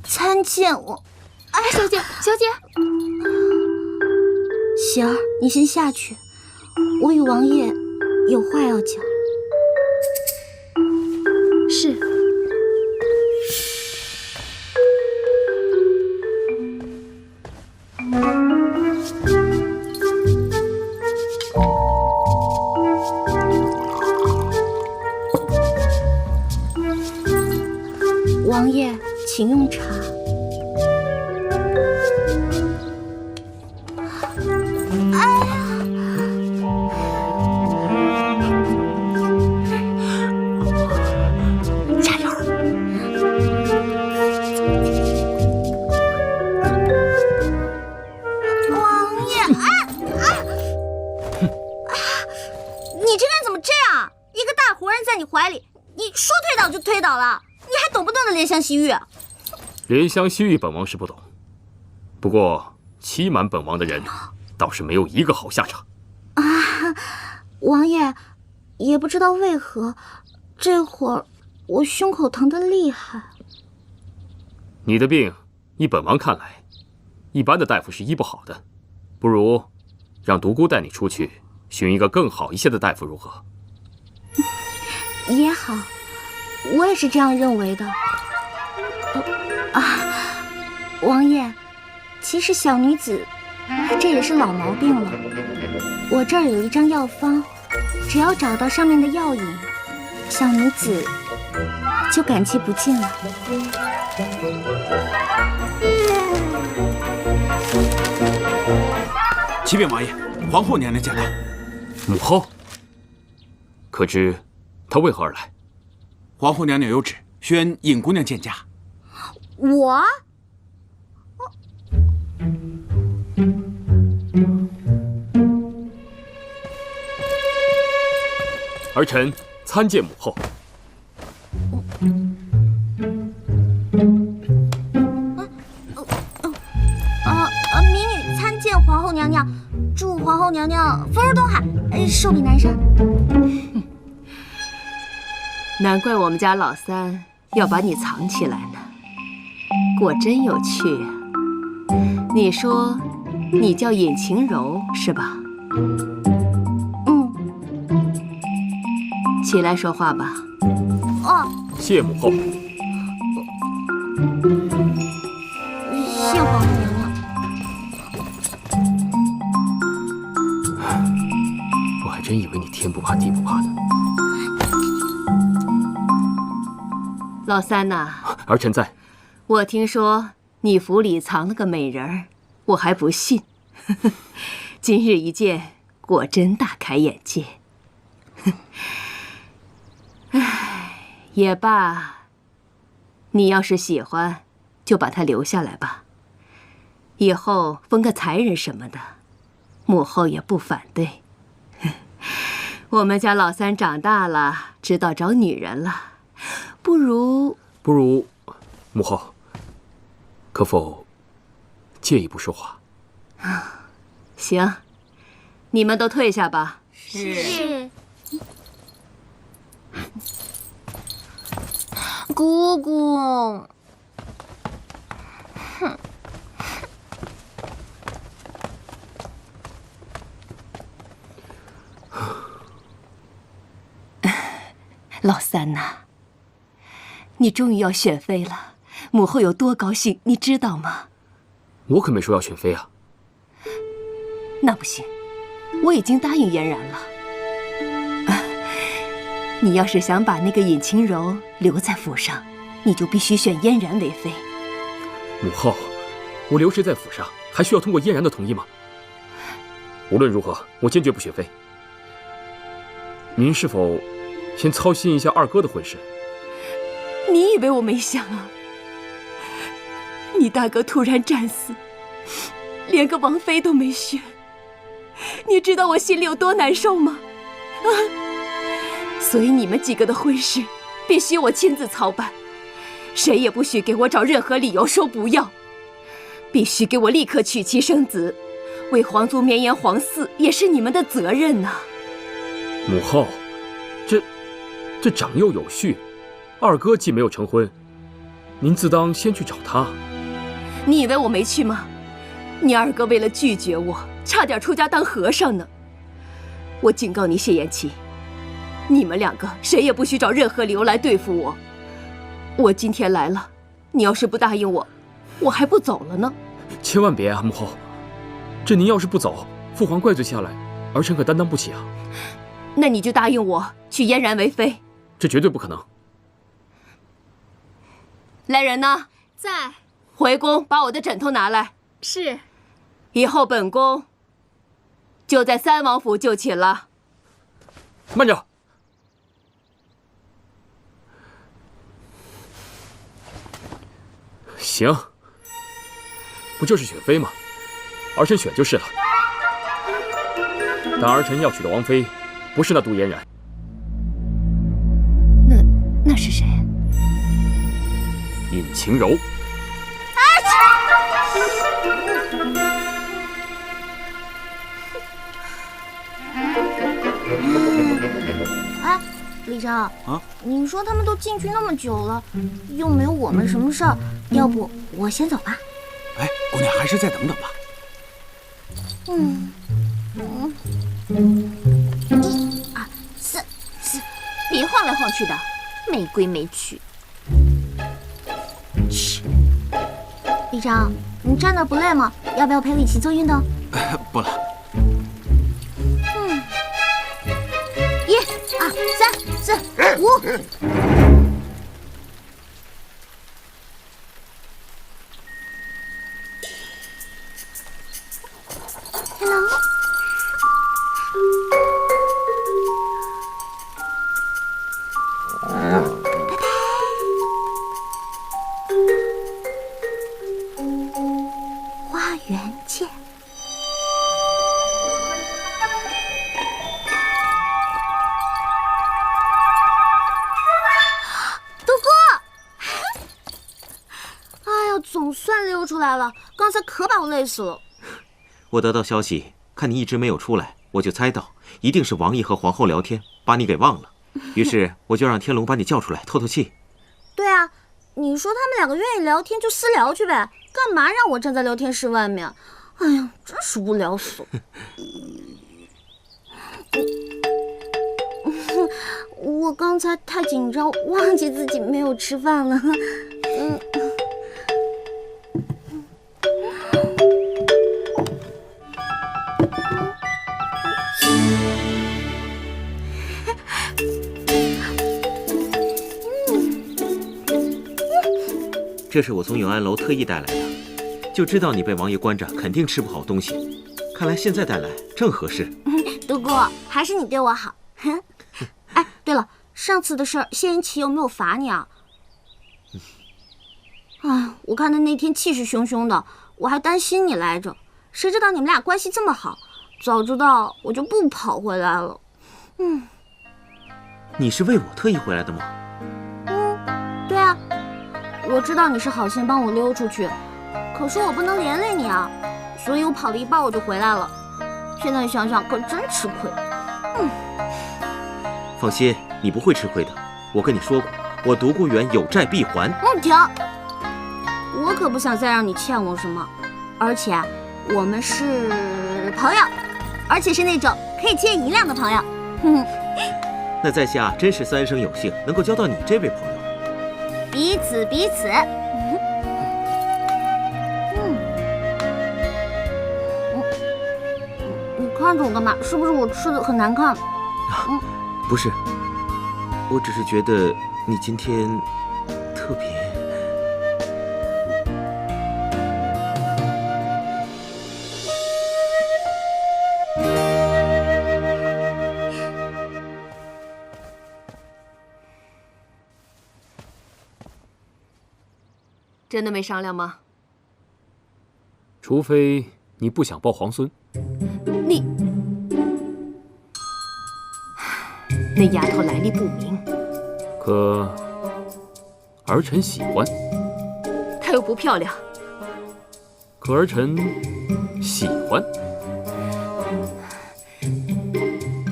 参见我。哎，小姐，小姐，喜儿，你先下去，我与王爷有话要讲。是。王爷，请用茶。加油！王爷，你这个人怎么这样？一个大活人在你怀里，你说推倒就推倒了，你还懂不懂得怜香惜玉？怜香惜玉，本王是不懂，不过欺瞒本王的人，倒是没有一个好下场。啊，王爷，也不知道为何，这会儿我胸口疼得厉害。你的病，依本王看来，一般的大夫是医不好的，不如让独孤带你出去，寻一个更好一些的大夫，如何？也好，我也是这样认为的。啊，王爷，其实小女子这也是老毛病了。我这儿有一张药方，只要找到上面的药引，小女子就感激不尽了。启禀王爷，皇后娘娘驾到。母后，可知她为何而来？皇后娘娘有旨，宣尹姑娘见驾。我？儿臣参见母后。民女参见皇后娘娘，祝皇后娘娘福如东海，寿比南山。难怪我们家老三要把你藏起来呢，果真有趣啊！你说你叫尹晴柔是吧？嗯。起来说话吧。哦。谢母后。谢皇后娘娘。我还真以为你天不怕地不怕呢。老三呐，儿臣在。我听说你府里藏了个美人儿，我还不信。今日一见，果真大开眼界。唉，也罢，你要是喜欢，就把她留下来吧。以后封个才人什么的，母后也不反对。我们家老三长大了，知道找女人了，不如，母后，可否借一步说话？行，你们都退下吧。是。姑姑。哼。老三呐，你终于要选妃了，母后有多高兴，你知道吗？我可没说要选妃啊。那不行，我已经答应嫣然了。你要是想把那个尹晴柔留在府上，你就必须选嫣然为妃。母后，我留谁在府上，还需要通过嫣然的同意吗？无论如何，我坚决不选妃。您是否先操心一下二哥的婚事？你以为我没想啊？你大哥突然战死，连个王妃都没选，你知道我心里有多难受吗？啊！所以你们几个的婚事必须我亲自操办，谁也不许给我找任何理由说不要，必须给我立刻娶妻生子，为皇族绵延皇嗣也是你们的责任呐。母后，这长幼有序，二哥既没有成婚，您自当先去找他。你以为我没去吗？你二哥为了拒绝我，差点出家当和尚呢。我警告你，谢延琪，你们两个谁也不许找任何理由来对付我。我今天来了，你要是不答应我，我还不走了呢。千万别啊，母后，这您要是不走，父皇怪罪下来，儿臣可担当不起啊。那你就答应我娶嫣然为妃。这绝对不可能。来人呐，在。回宫把我的枕头拿来。是。以后本宫就在三王府就寝了。慢着。行，不就是选妃吗？儿臣选就是了。但儿臣要娶的王妃，不是那杜嫣然。那是谁？尹晴柔。哎，李成啊，你说他们都进去那么久了，又没有我们什么事儿，要不我先走吧？哎，姑娘还是再等等吧。1、2、3，别晃来晃去的，没规没矩。嘘，李成，长，你站那儿不累吗？要不要陪我一起做运动？不了。1、2、3、4、5。Hello。花园见。德哥，哎呀，总算溜出来了，刚才可把我累死了。我得到消息，看你一直没有出来，我就猜到一定是王爷和皇后聊天，把你给忘了。于是我就让天龙把你叫出来透透气。对啊，你说他们两个愿意聊天就私聊去呗，干嘛让我站在聊天室外面？哎呀，真是无聊死了。我刚才太紧张，忘记自己没有吃饭了。这是我从永安楼特意带来的，就知道你被王爷关着，肯定吃不好东西。看来现在带来正合适。德哥，还是你对我好。哎，对了，上次的事儿，谢云奇有没有罚你啊？哎，我看他那天气势汹汹的，我还担心你来着。谁知道你们俩关系这么好，早知道我就不跑回来了。你是为我特意回来的吗？对啊，我知道你是好心帮我溜出去，可是我不能连累你啊，所以我跑了一半我就回来了。现在想想可真吃亏。放心，你不会吃亏的。我跟你说过，我独孤园有债必还。停！我可不想再让你欠我什么，而且我们是朋友，而且是那种可以借银两的朋友。那在下真是三生有幸，能够交到你这位朋友。彼此彼此。你看着我干嘛？是不是我吃的很难看？不是，我只是觉得你今天特别。真的没商量吗？除非你不想抱皇孙。那丫头来历不明，可儿臣喜欢。她又不漂亮。可儿臣喜欢。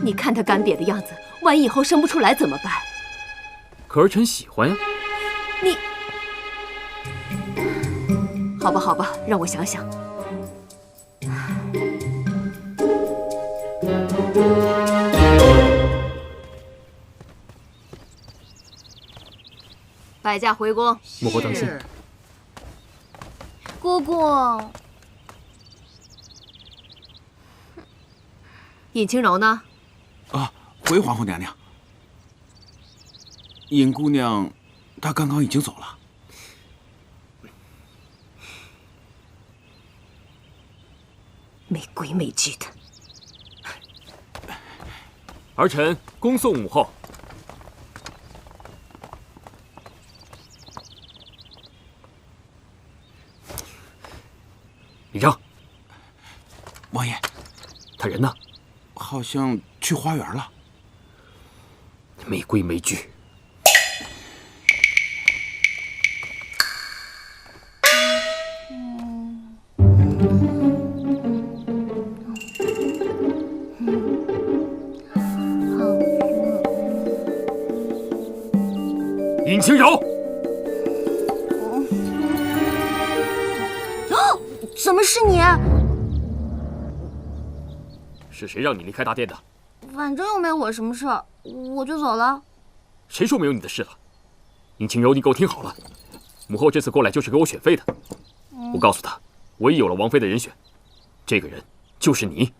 你看她干瘪的样子，万一以后生不出来怎么办？可儿臣喜欢呀。你，好吧，好吧，让我想想。摆驾回宫。母后当心。姑姑，尹清柔呢？啊，回皇后娘娘。尹姑娘，她刚刚已经走了。没规没矩的。儿臣恭送母后。李正，王爷，他人呢？好像去花园了。没规没矩。尹清柔，怎么是你？是谁让你离开大殿的？反正又没我什么事儿，我就走了。谁说没有你的事了？尹清柔，你给我听好了，母后这次过来就是给我选妃的。我告诉他，我已有了王妃的人选，这个人就是你。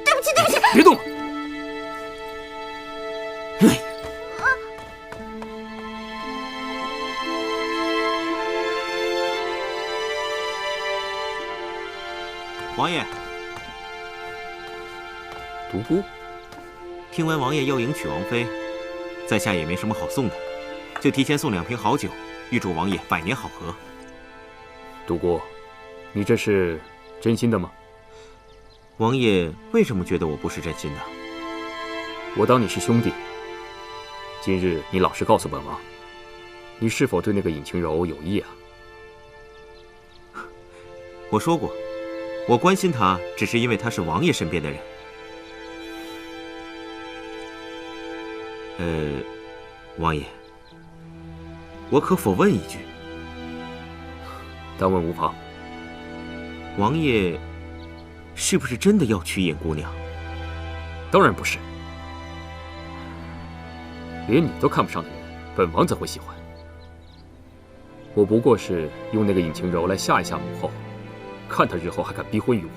对不起，对不起。别动了。王爷，独孤，听闻王爷要迎娶王妃，在下也没什么好送的，就提前送2瓶好酒，预祝王爷百年好合。独孤，你这是真心的吗？王爷为什么觉得我不是真心的？我当你是兄弟。今日你老实告诉本王，你是否对那个尹晴柔有意啊？我说过，我关心她，只是因为她是王爷身边的人。王爷，我可否问一句？但问无妨。王爷是不是真的要娶尹姑娘？当然不是，连你都看不上的人，本王怎会喜欢？我不过是用那个尹晴柔来吓一吓母后，看她日后还敢逼婚于我。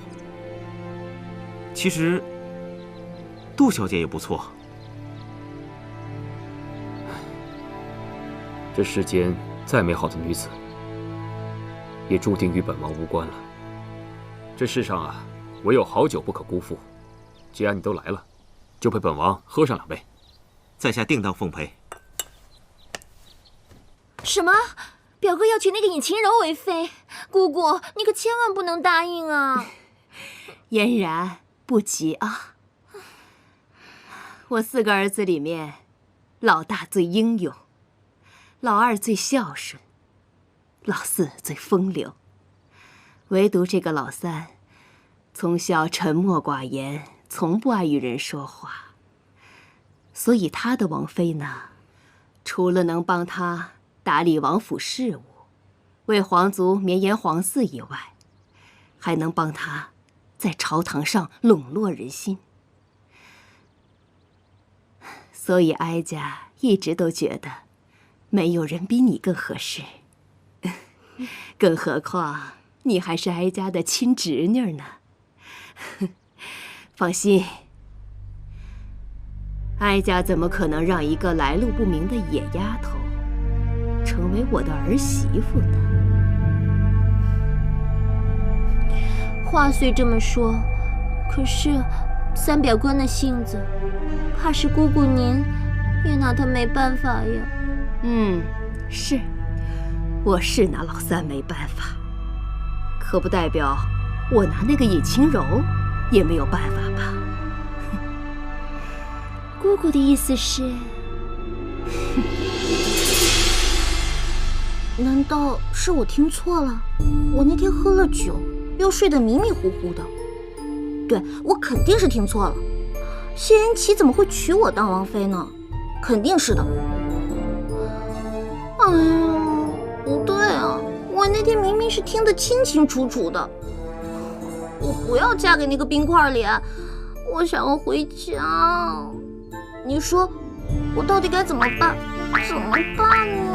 其实，杜小姐也不错。这世间再美好的女子，也注定与本王无关了。这世上啊，唯有好酒不可辜负。既然你都来了，就陪本王喝上2杯。在下定当奉陪。什么？表哥要娶那个尹晴柔为妃？姑姑，你可千万不能答应啊！嫣然，不急啊。我4个儿子里面，老大最英勇，老2最孝顺，老4最风流，唯独这个老3，从小沉默寡言，从不爱与人说话。所以他的王妃呢，除了能帮他打理王府事务，为皇族绵延皇嗣以外，还能帮他在朝堂上笼络人心。所以哀家一直都觉得，没有人比你更合适。更何况你还是哀家的亲侄女呢。放心，哀家怎么可能让一个来路不明的野丫头成为我的儿媳妇呢？话虽这么说，可是三表哥那性子，怕是姑姑您也拿他没办法呀。是，我是拿老3没办法，可不代表我拿那个尹晴柔也没有办法吧？姑姑的意思是，难道是我听错了？我那天喝了酒，又睡得迷迷糊糊的。对，我肯定是听错了。谢云奇怎么会娶我当王妃呢？肯定是的。哎呀，不对啊，我那天明明是听得清清楚楚的。我不要嫁给那个冰块脸，我想要回家。你说，我到底该怎么办？怎么办呢？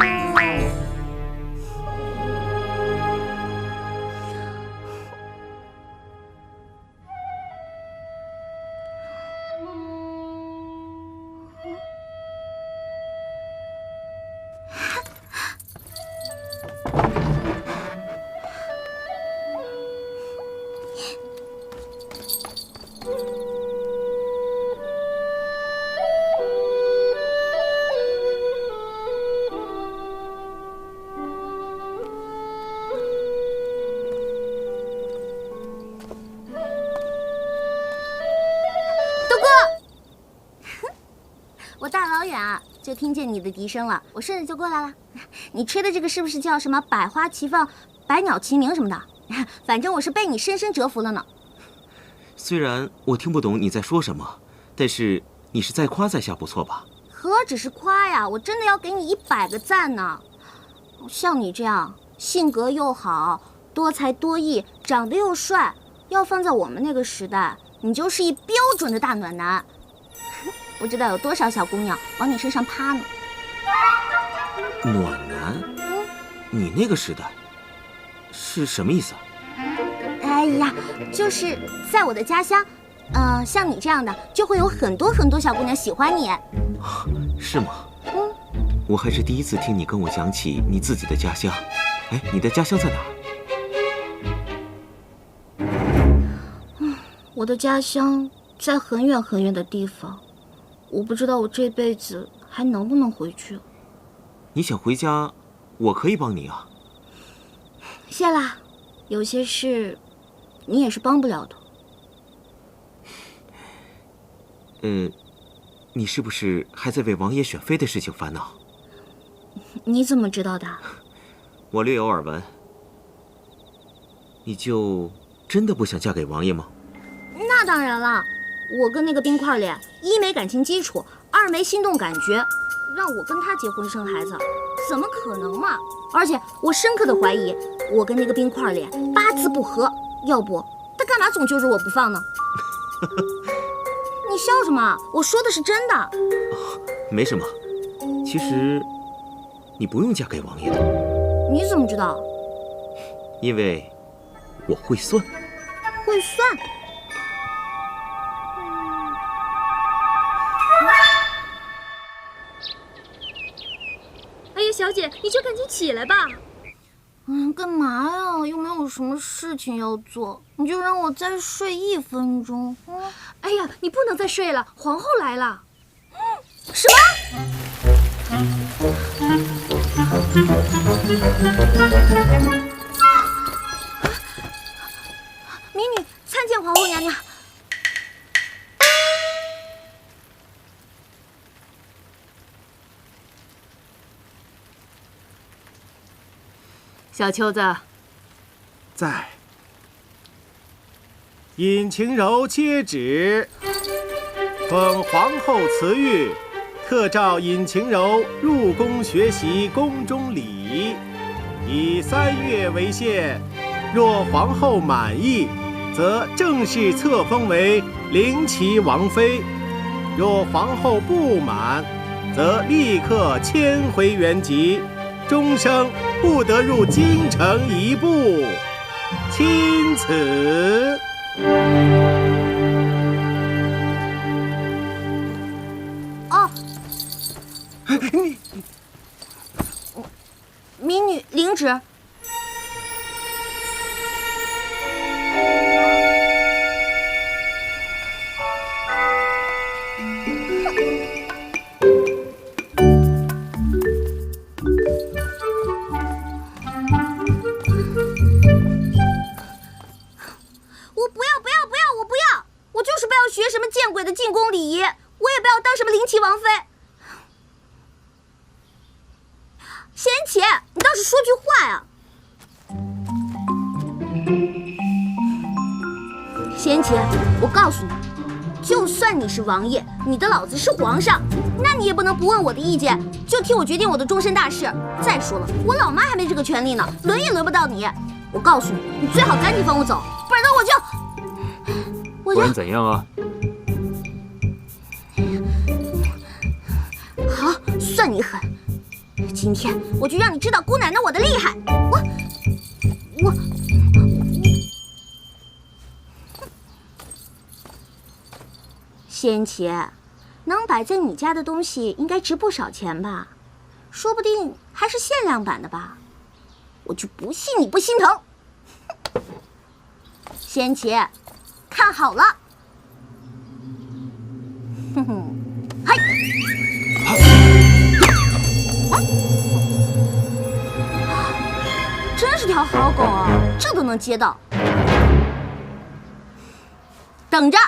我大老远啊就听见你的笛声了，我顺着就过来了。你吹的这个是不是叫什么百花齐放、百鸟齐鸣什么的？反正我是被你深深折服了呢。虽然我听不懂你在说什么，但是你是在夸在下不错吧？何止是夸呀，我真的要给你100个赞呢。像你这样性格又好、多才多艺、长得又帅，要放在我们那个时代，你就是一标准的大暖男。不知道有多少小姑娘往你身上趴呢。暖男？你那个时代是什么意思啊？哎呀，就是在我的家乡，像你这样的就会有很多很多小姑娘喜欢你。是吗？我还是第一次听你跟我讲起你自己的家乡。哎，你的家乡在哪儿？我的家乡在很远很远的地方，我不知道我这辈子还能不能回去。你想回家，我可以帮你啊。谢啦，有些事你也是帮不了的。你是不是还在为王爷选妃的事情烦恼？你怎么知道的？我略有耳闻。你就真的不想嫁给王爷吗？那当然了，我跟那个冰块脸，一没感情基础，二没心动感觉，让我跟他结婚生孩子，怎么可能嘛？而且我深刻的怀疑，我跟那个冰块脸八字不合，要不他干嘛总揪着我不放呢？你笑什么？我说的是真的。没什么，其实你不用嫁给王爷的。你怎么知道？因为我会算。会算？哎呀，小姐，你就赶紧起来吧。干嘛呀？又没有什么事情要做，你就让我再睡1分钟。哎呀，你不能再睡了，皇后来了。什么？民女参见皇后娘娘。小秋子，在。尹晴柔接旨，奉皇后慈谕，特召尹晴柔入宫学习宫中礼仪，以3月为限。若皇后满意，则正式册封为灵齐王妃；若皇后不满，则立刻迁回原籍，终生不得入京城一步。钦此。哦，民女领旨。学什么见鬼的进宫礼仪，我也不要当什么灵齐王妃。贤启，你倒是说句话呀！贤启，我告诉你，就算你是王爷，你的老子是皇上，那你也不能不问我的意见，就替我决定我的终身大事。再说了，我老妈还没这个权利呢，轮也轮不到你。我告诉你，你最好赶紧放我走，不然的我就……不然怎样啊？好，算你狠！今天我就让你知道姑奶奶我的厉害！我，仙琪，能摆在你家的东西应该值不少钱吧？说不定还是限量版的吧？我就不信你不心疼！仙琪，看好了！哼哼，嗨！真是条好狗啊，这都能接到。等着！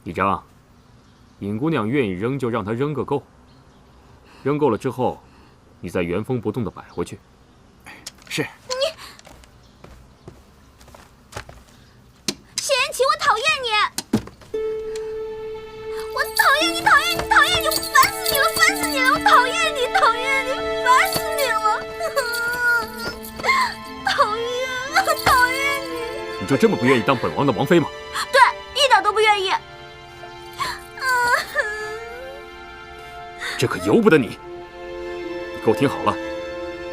李章，尹姑娘愿意扔就让她扔个够。扔够了之后，你再原封不动地摆回去。是。贤琪，我讨厌你！厌你，讨厌你，讨厌你，我烦死你了，烦死你了！我讨厌你，讨厌你，烦死你了！讨厌，讨厌你！你就这么不愿意当本王的王妃吗？对，一点都不愿意。这可由不得你！你给我听好了，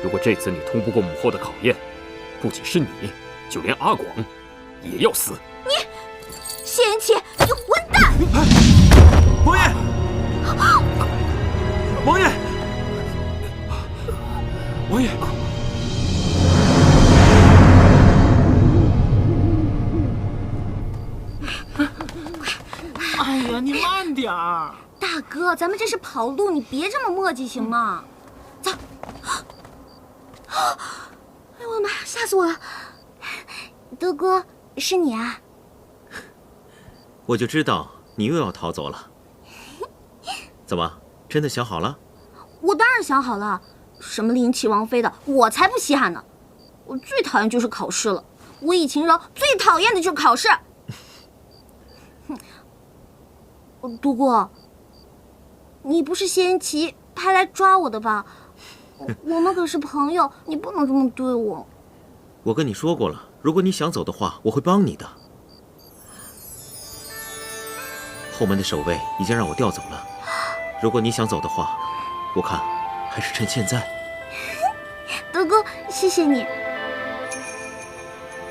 如果这次你通不过母后的考验，不仅是你，就连阿广也要死。你，谢延琪，你混蛋！王爷，王爷，王爷，哎呀，你慢点儿！大哥，咱们这是跑路，你别这么磨叽行吗？走。哎呦我的妈，吓死我了！德哥，是你啊？我就知道你又要逃走了。怎么，真的想好了？我当然想好了，什么林奇王妃的，我才不稀罕呢。我最讨厌就是考试了，我以晴柔最讨厌的就是考试。独孤，你不是谢延琪派来抓我的吧？我们可是朋友，你不能这么对我。我跟你说过了，如果你想走的话，我会帮你的。后门的守卫已经让我调走了，如果你想走的话，我看还是趁现在。德哥，谢谢你。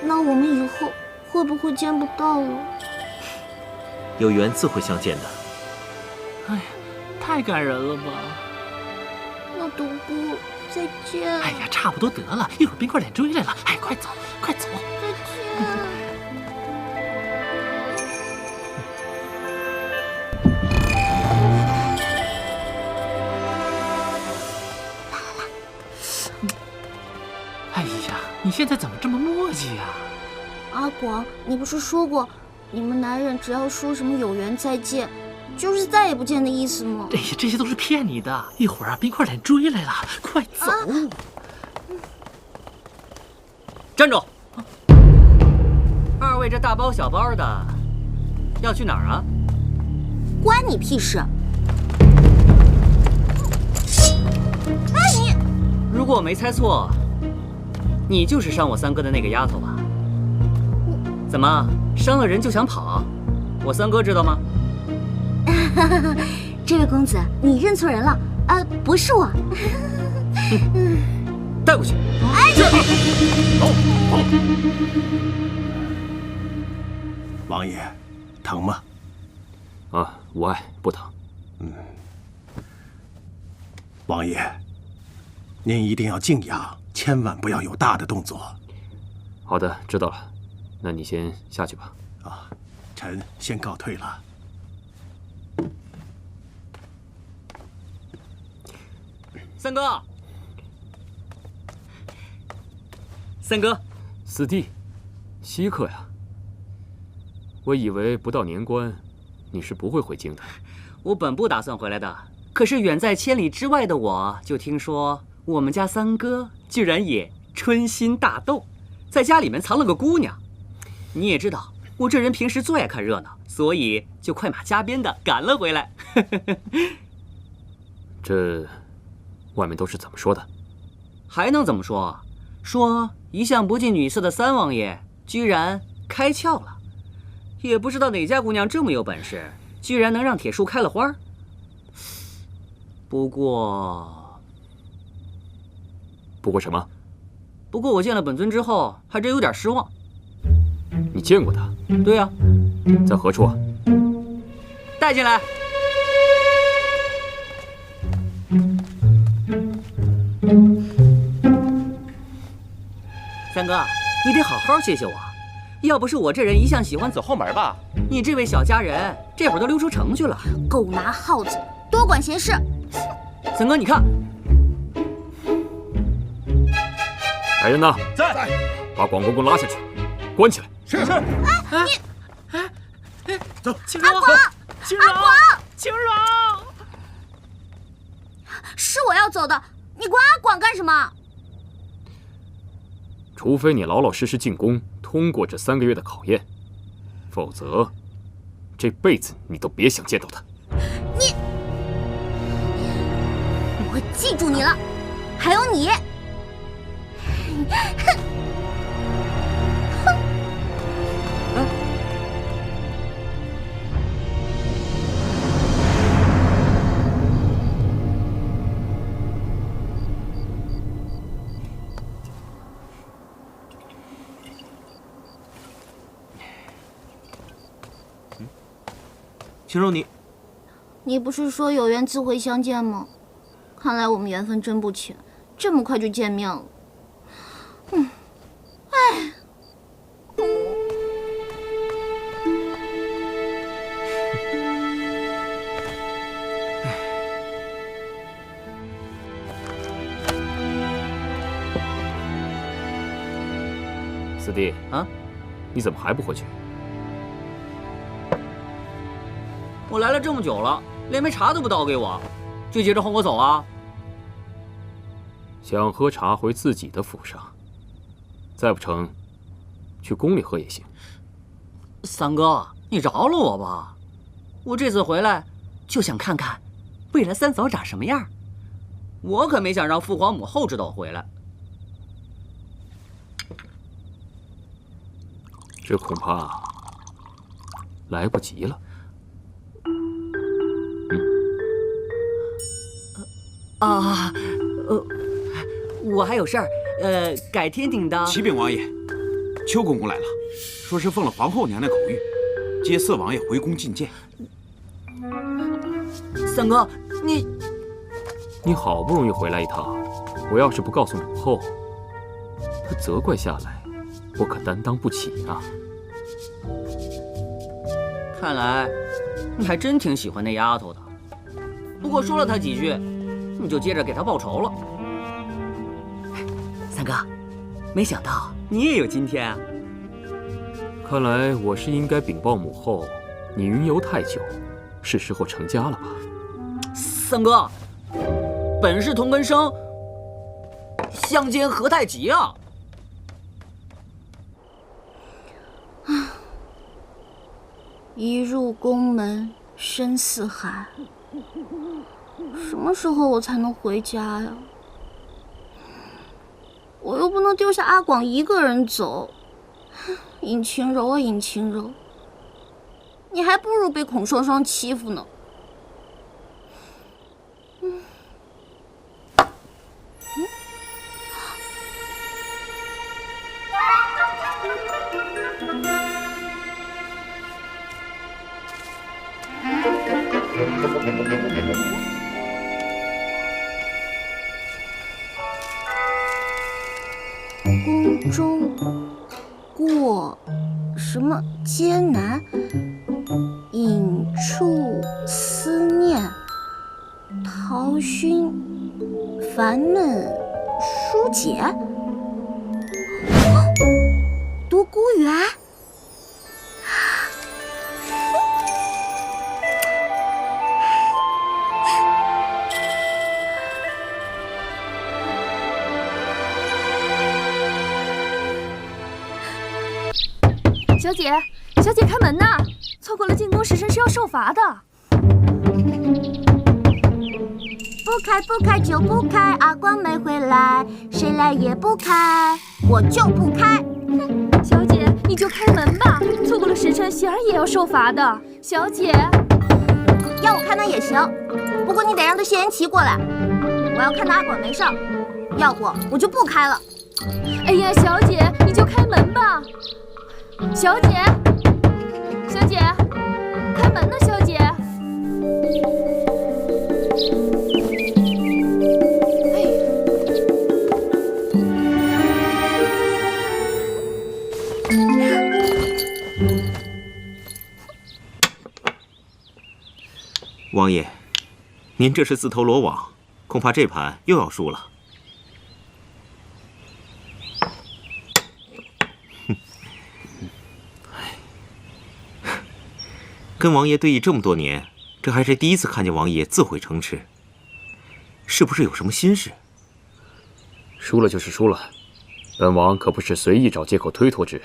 那我们以后会不会见不到了？有缘自会相见的。哎呀，太感人了吧！那独孤，再见。哎呀，差不多得了，一会儿冰块脸追来了。哎，快走，快走！再见。哎呀，你现在怎么这么磨叽呀？阿广，你不是说过，你们男人只要说什么有缘再见，就是再也不见的意思吗？哎呀，这些都是骗你的。一会儿啊，冰块脸追来了，快走！站住！二位这大包小包的，要去哪儿啊？关你屁事！哎，你如果我没猜错，你就是伤我三哥的那个丫头吧？怎么伤了人就想跑？我三哥知道吗？这位公子，你认错人了，不是我。带过去。哎，走。王爷，疼吗？啊，无碍，不疼。王爷，您一定要静养，千万不要有大的动作。好的，知道了。那你先下去吧。啊，臣先告退了。三哥，三哥，四弟，稀客呀！我以为不到年关，你是不会回京的。我本不打算回来的，可是远在千里之外的我，就听说我们家三哥居然也春心大动，在家里面藏了个姑娘。你也知道，我这人平时最爱看热闹，所以就快马加鞭的赶了回来。这外面都是怎么说的？还能怎么说？说一向不近女色的三王爷居然开窍了，也不知道哪家姑娘这么有本事，居然能让铁树开了花。不过什么？不过我见了本尊之后，还真有点失望。你见过他？对呀。在何处啊？带进来。三哥，你得好好谢谢我，要不是我这人一向喜欢走后门吧，你这位小家人这会儿都溜出城去了。狗拿耗子，多管闲事。三哥，你看，来人呐！在。把广公公拉下去，关起来。是。走，青柔，阿广，青柔，青柔，是我要走的，你管阿广干什么？除非你老老实实进宫，通过这3个月的考验，否则这辈子你都别想见到他。记住你了，还有你。哼！青柔，你不是说有缘自会相见吗？看来我们缘分真不浅，这么快就见面了。哎。四弟啊，你怎么还不回去？我来了这么久了，连杯茶都不倒给我，就急着轰我走啊？想喝茶回自己的府上，再不成，去宫里喝也行。三哥，你饶了我吧，我这次回来就想看看未来三嫂长什么样，我可没想让父皇母后知道我回来。这恐怕来不及了。我还有事儿，改天顶当。启禀王爷，邱公公来了，说是奉了皇后娘娘口谕，接四王爷回宫觐见。三哥，你好不容易回来一趟，我要是不告诉母后，她责怪下来，我可担当不起啊。看来你还真挺喜欢那丫头的，不过说了她几句，你就接着给她报仇了。三哥，没想到你也有今天啊！看来我是应该禀报母后，你云游太久，是时候成家了吧？三哥，本是同根生，相煎何太急啊！一入宫门深似海，什么时候我才能回家呀？我又不能丢下阿广一个人走。尹晴柔啊，尹晴柔，你还不如被孔双双欺负呢。宫中过什么艰难，隐处思念，陶熏烦闷疏解，独孤园。小姐，小姐开门呐！错过了进宫时辰是要受罚的。不开就不开，阿广没回来，谁来也不开，我就不开。哼，小姐，你就开门吧，错过了时辰，喜儿也要受罚的。小姐，要我开门也行，不过你得让他谢言齐过来，我要看到阿广没事，要不我就不开了。哎呀，小姐，你就开门吧。小姐，小姐，开门呢，小姐。王爷，您这是自投罗网，恐怕这盘又要输了。跟王爷对弈这么多年，这还是第一次看见王爷自毁城池，是不是有什么心事？输了就是输了，本王可不是随意找借口推脱之人。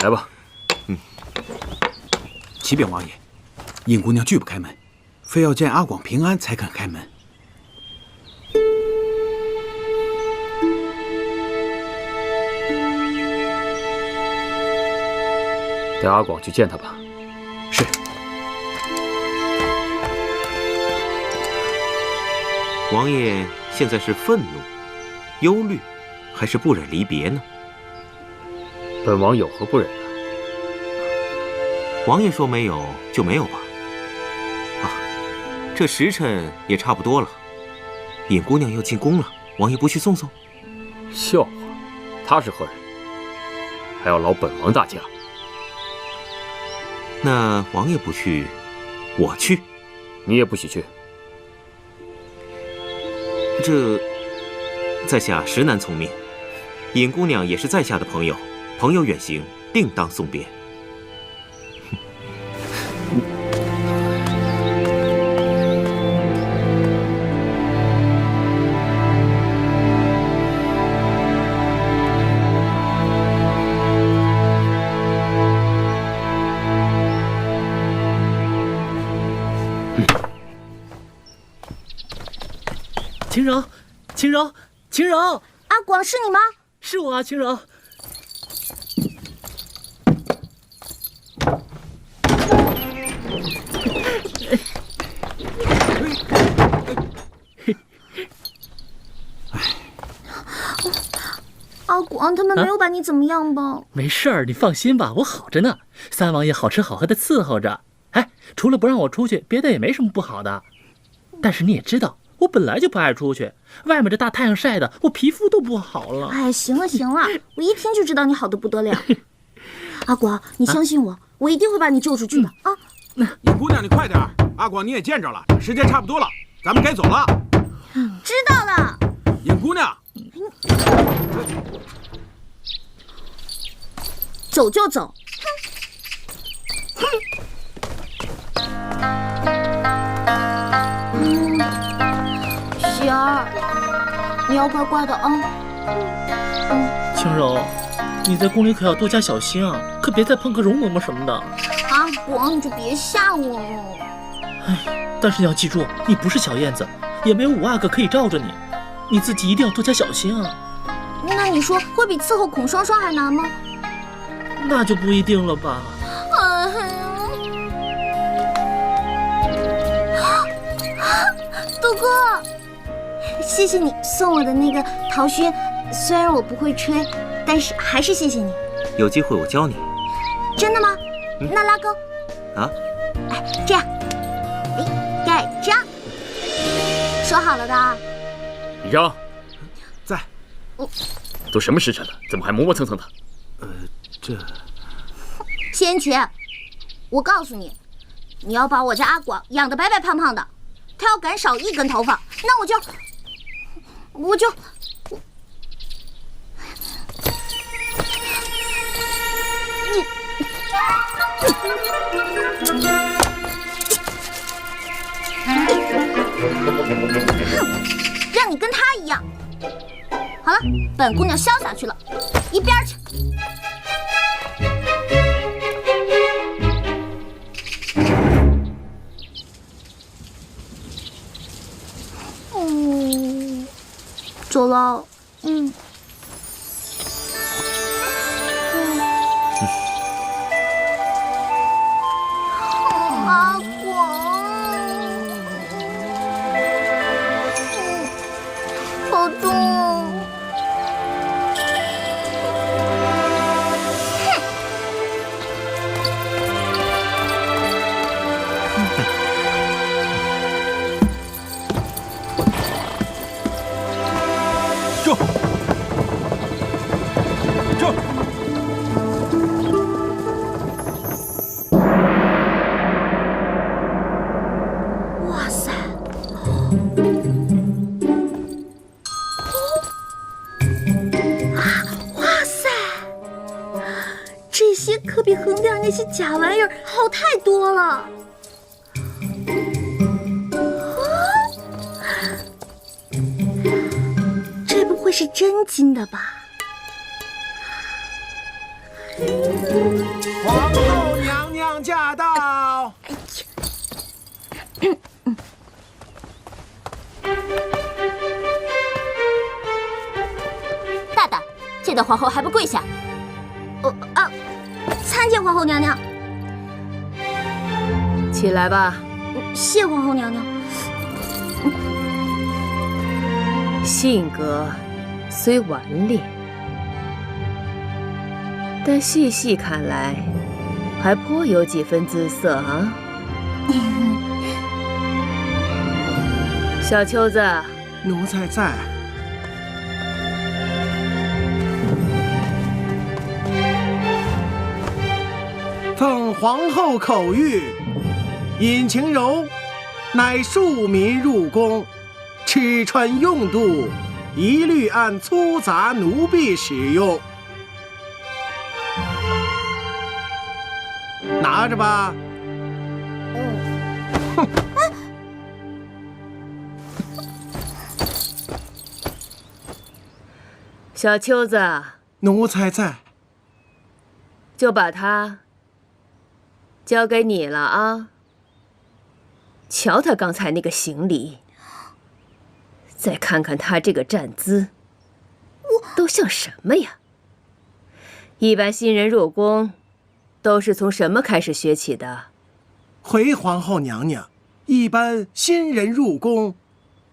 来吧。启禀王爷，尹姑娘拒不开门，非要见阿广平安才肯开门。带阿广去见他吧。是。王爷现在是愤怒、忧虑，还是不忍离别呢？本王有何不忍呢？王爷说没有就没有吧。啊，这时辰也差不多了，尹姑娘要进宫了，王爷不去送送？笑话，她是何人？还要劳本王大驾。那王爷不去，我去。你也不许去。这，在下实难从命。尹姑娘也是在下的朋友，朋友远行，定当送别。秦柔，秦柔，秦柔，阿广是你吗？是我啊，秦柔。阿广他们没有把你怎么样吧？没事儿，你放心吧，我好着呢。三王爷好吃好喝的伺候着。哎，除了不让我出去，别的也没什么不好的。但是你也知道，我本来就不爱出去，外面这大太阳晒的，我皮肤都不好了。哎，行了行了，我一听就知道你好的不得了。阿广，你相信我，我一定会把你救出去的啊！尹姑娘，你快点，阿广你也见着了，时间差不多了，咱们该走了。知道了。尹姑娘，走就走。喜儿，你要乖乖的啊。青柔，你在宫里可要多加小心啊，可别再碰个容嬷嬷什么的。阿广，你就别吓我了。哎，但是你要记住，你不是小燕子，也没有五阿哥可以罩着你，你自己一定要多加小心啊。那你说会比伺候孔双双还难吗？那就不一定了吧。杜哥，谢谢你送我的那个陶熏，虽然我不会吹，但是还是谢谢你。有机会我教你。真的吗？那拉钩。啊？哎，这样，哎，盖章，说好了的。李章，在。都什么时辰了，怎么还磨磨蹭蹭的？这千珏，我告诉你，你要把我家阿广养得白白胖胖的，他要敢少一根头发，那我就让你跟他一样。好了，本姑娘潇洒去了，一边去。走了。阿广，好痛。哇塞！哇塞！这些可比横店那些假玩意儿好太多了。这不会是真金的吧？皇后娘娘驾到！大胆，见到皇后还不跪下？参参见皇后娘娘。起来吧。谢皇后娘娘。性格虽顽劣，但细细看来，还颇有几分姿色啊。小秋子，奴才在。奉皇后口谕，尹晴柔乃庶民入宫，吃穿用度一律按粗杂奴婢使用。拿着吧。小秋子，奴才在。就把它交给你了啊！瞧他刚才那个行礼，再看看他这个站姿，都像什么呀？一般新人入宫，都是从什么开始学起的？回皇后娘娘，一般新人入宫，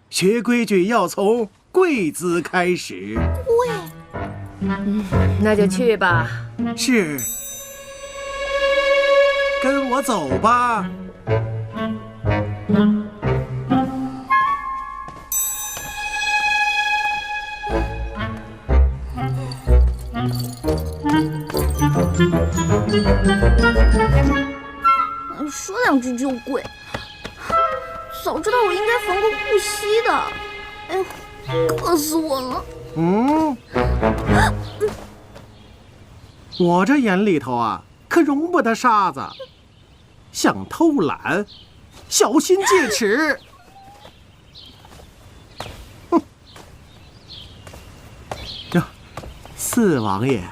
学规矩要从跪姿开始。那就去吧。是。跟我走吧。说两句就跪，早知道我应该缝个护膝的。哎呦，硌死我了。我这眼里头啊，可容不得沙子。想偷懒，小心戒尺。哼！哟，四王爷，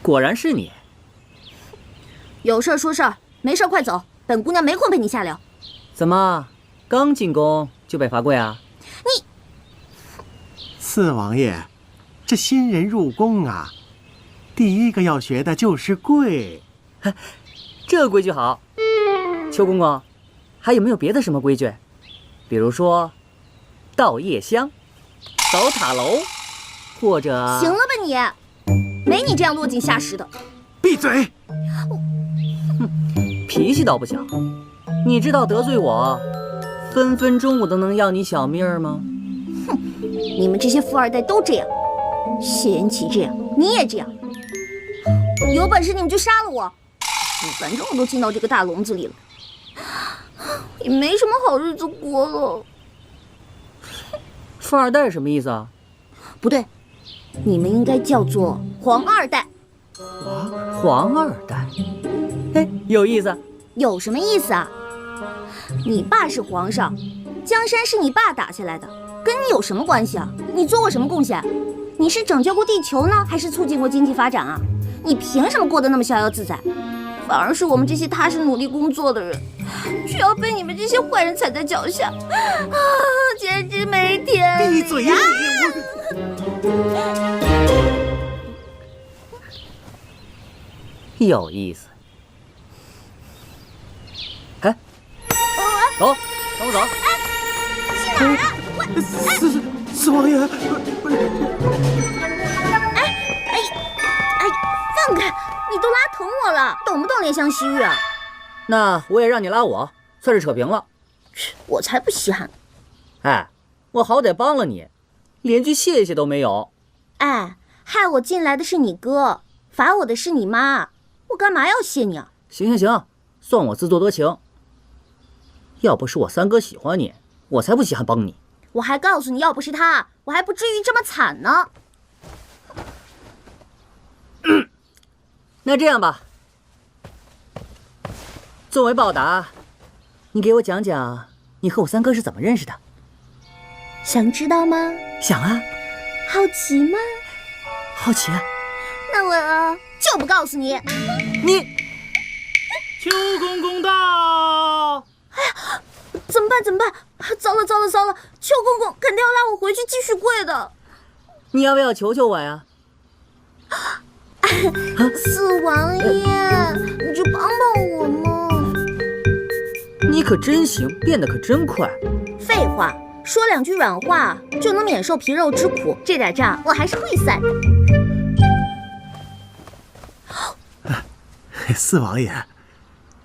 果然是你。有事说事儿，没事快走。本姑娘没空陪你下流。怎么，刚进宫就被罚跪啊？你，四王爷，这新人入宫啊，第一个要学的就是跪。这规矩好。邱公公，还有没有别的什么规矩？比如说，倒夜香、扫塔楼，或者……行了吧你，没你这样落井下石的。闭嘴！脾气倒不小。你知道得罪我，分分钟我都能要你小命儿吗？哼，你们这些富二代都这样，谢延琪这样，你也这样。有本事你们就杀了我！反正我都进到这个大笼子里了，也没什么好日子过了。富二代什么意思啊？不对，你们应该叫做皇二代。皇二代？哎，有意思。有什么意思啊？你爸是皇上，江山是你爸打下来的，跟你有什么关系啊？你做过什么贡献？你是拯救过地球呢，还是促进过经济发展啊？你凭什么过得那么逍遥自在？反而是我们这些踏实努力工作的人，却要被你们这些坏人踩在脚下，啊，简直没天理！闭嘴呀！有意思。哎，走，跟我走。去哪儿啊？四王爷，放开！你都拉疼我了，懂不懂怜香惜玉啊？那我也让你拉我，算是扯平了。我才不稀罕！哎，我好歹帮了你，连句谢谢都没有。哎，害我进来的是你哥，罚我的是你妈，我干嘛要谢你啊？行，算我自作多情。要不是我三哥喜欢你，我才不稀罕帮你。我还告诉你，要不是他，我还不至于这么惨呢。那这样吧，作为报答，你给我讲讲你和我三哥是怎么认识的。想知道吗？想啊。好奇吗？好奇啊。那我就不告诉你。你，邱公公到！哎呀，怎么办？糟了！邱公公肯定要拉我回去继续跪的。你要不要求求我呀？哎，四王爷，你就帮帮我嘛！你可真行，变得可真快。废话，说2句软话就能免受皮肉之苦，这点账我还是会算的。四王爷，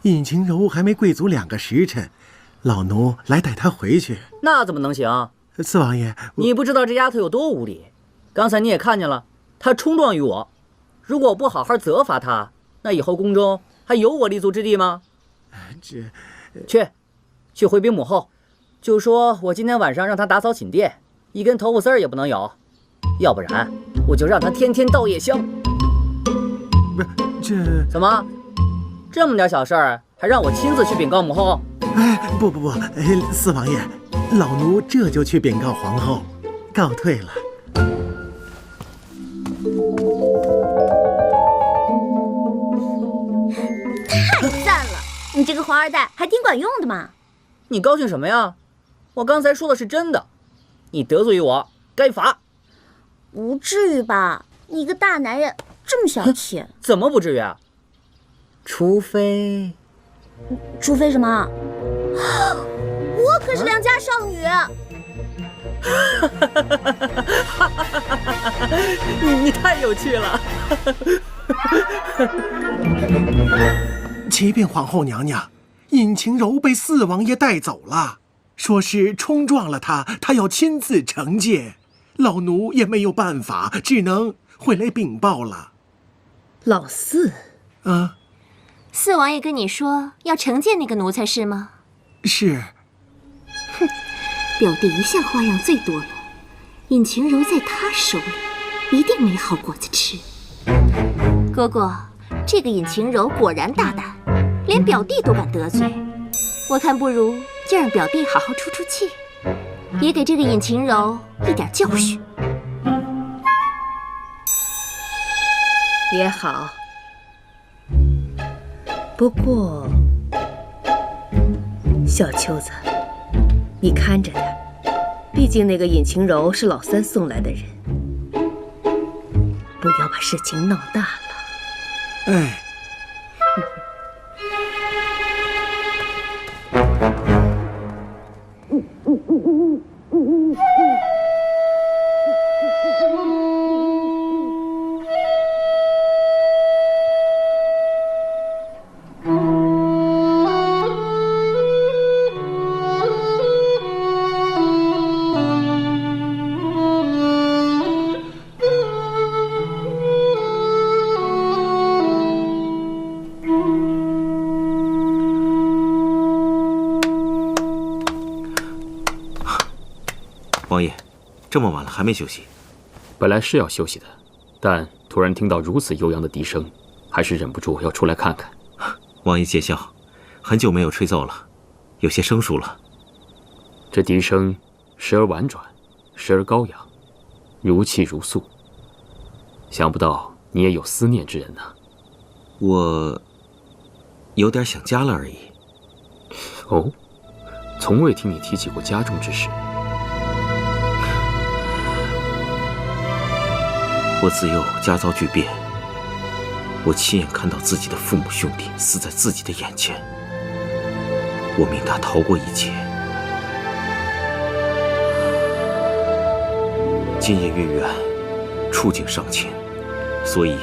尹晴柔还没跪足2个时辰，老奴来带她回去。那怎么能行？四王爷，你不知道这丫头有多无礼。刚才你也看见了，她冲撞于我。如果我不好好责罚她，那以后宫中还有我立足之地吗？去回禀母后，就说我今天晚上让她打扫寝殿，一根头发丝儿也不能有，要不然我就让她天天倒夜香。不是怎么，这么点小事儿还让我亲自去禀告母后？哎，不，四王爷，老奴这就去禀告皇后，告退了。太赞了！你这个皇二代还挺管用的嘛。你高兴什么呀？我刚才说的是真的，你得罪于我，该罚。不至于吧？你一个大男人这么小气？怎么不至于啊？除非什么？我可是良家少女。你太有趣了。启禀皇后娘娘，尹晴柔被四王爷带走了，说是冲撞了他，他要亲自惩戒。老奴也没有办法，只能回来禀报了。老四啊，四王爷跟你说要惩戒那个奴才是吗？是。哼，表弟一向花样最多了，尹晴柔在他手里一定没好果子吃。哥哥，这个尹晴柔果然大胆，连表弟都敢得罪。我看不如就让表弟好好出出气，也给这个尹晴柔一点教训。也好，不过小秋子，你看着点，毕竟那个尹晴柔是老三送来的人，不要把事情闹大了。哎。王爷，这么晚了还没休息？本来是要休息的，但突然听到如此悠扬的笛声，还是忍不住要出来看看。王爷见笑，很久没有吹奏了，有些生疏了。这笛声时而婉转，时而高扬，如泣如诉。想不到你也有思念之人呢。我有点想家了而已。哦，从未听你提起过家中之事。我自幼家遭巨变，我亲眼看到自己的父母兄弟死在自己的眼前，我命他逃过一劫。今夜月圆，触景伤情，所以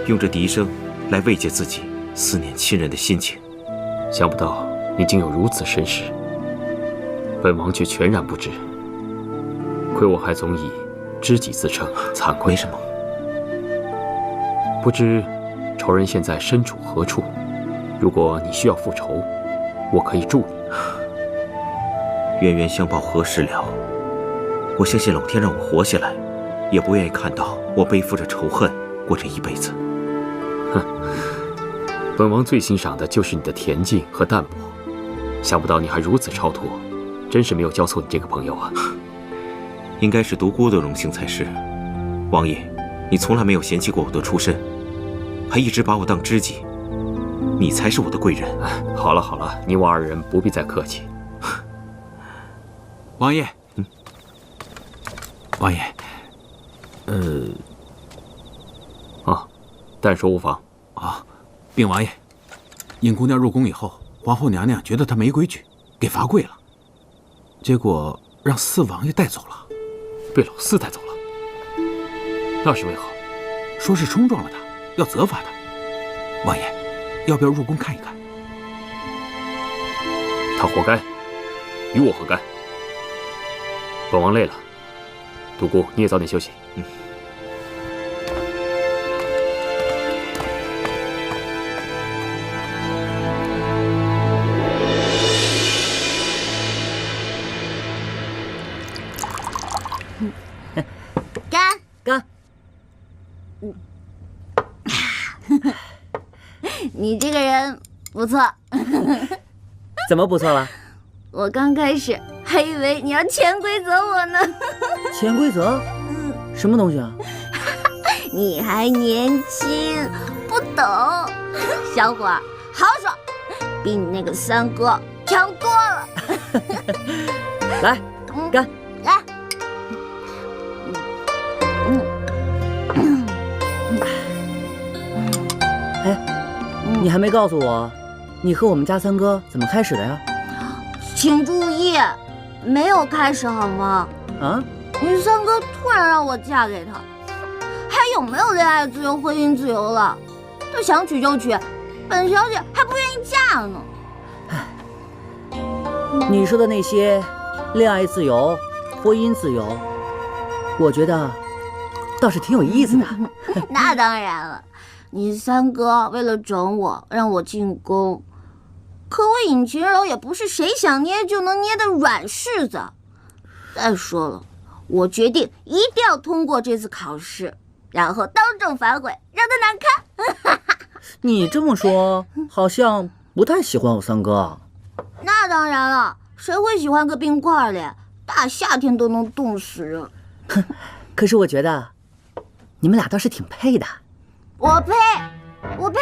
用这笛声来慰藉自己思念亲人的心情。想不到你竟有如此身世，本王却全然不知。亏我还总以知己自称，惭愧。没什么。不知仇人现在身处何处？如果你需要复仇，我可以助你。冤冤相报何时了？我相信老天让我活下来，也不愿意看到我背负着仇恨过这一辈子。哼，本王最欣赏的就是你的恬静和淡泊，想不到你还如此超脱，真是没有交错你这个朋友啊。应该是独孤的荣幸才是。王爷，你从来没有嫌弃过我的出身，还一直把我当知己，你才是我的贵人。好了好了，你我二人不必再客气。王爷，王爷，但说无妨。啊，禀王爷，尹姑娘入宫以后，皇后娘娘觉得她没规矩，给罚跪了，结果让四王爷带走了。被老四带走了，那是为何？说是冲撞了他，要责罚他。王爷，要不要入宫看一看？他活该，与我何干？本王累了，独孤你也早点休息。干！你这个人不错。怎么不错了？我刚开始还以为你要潜规则我呢。潜规则？什么东西啊？你还年轻，不懂。小伙儿，好爽，比你那个三哥强多了。来，干！来。你还没告诉我，你和我们家三哥怎么开始的呀？请注意，没有开始好吗？啊？你三哥突然让我嫁给他，还有没有恋爱自由、婚姻自由了？他想娶就娶，本小姐还不愿意嫁呢。你说的那些恋爱自由、婚姻自由，我觉得倒是挺有意思的。那当然了。你三哥为了整我，让我进宫，可我尹晴柔也不是谁想捏就能捏的软柿子。再说了，我决定一定要通过这次考试，然后当众反悔，让他难堪。你这么说，好像不太喜欢我三哥。那当然了，谁会喜欢个冰块脸？大夏天都能冻死人。可是我觉得你们俩倒是挺配的。我呸！我呸！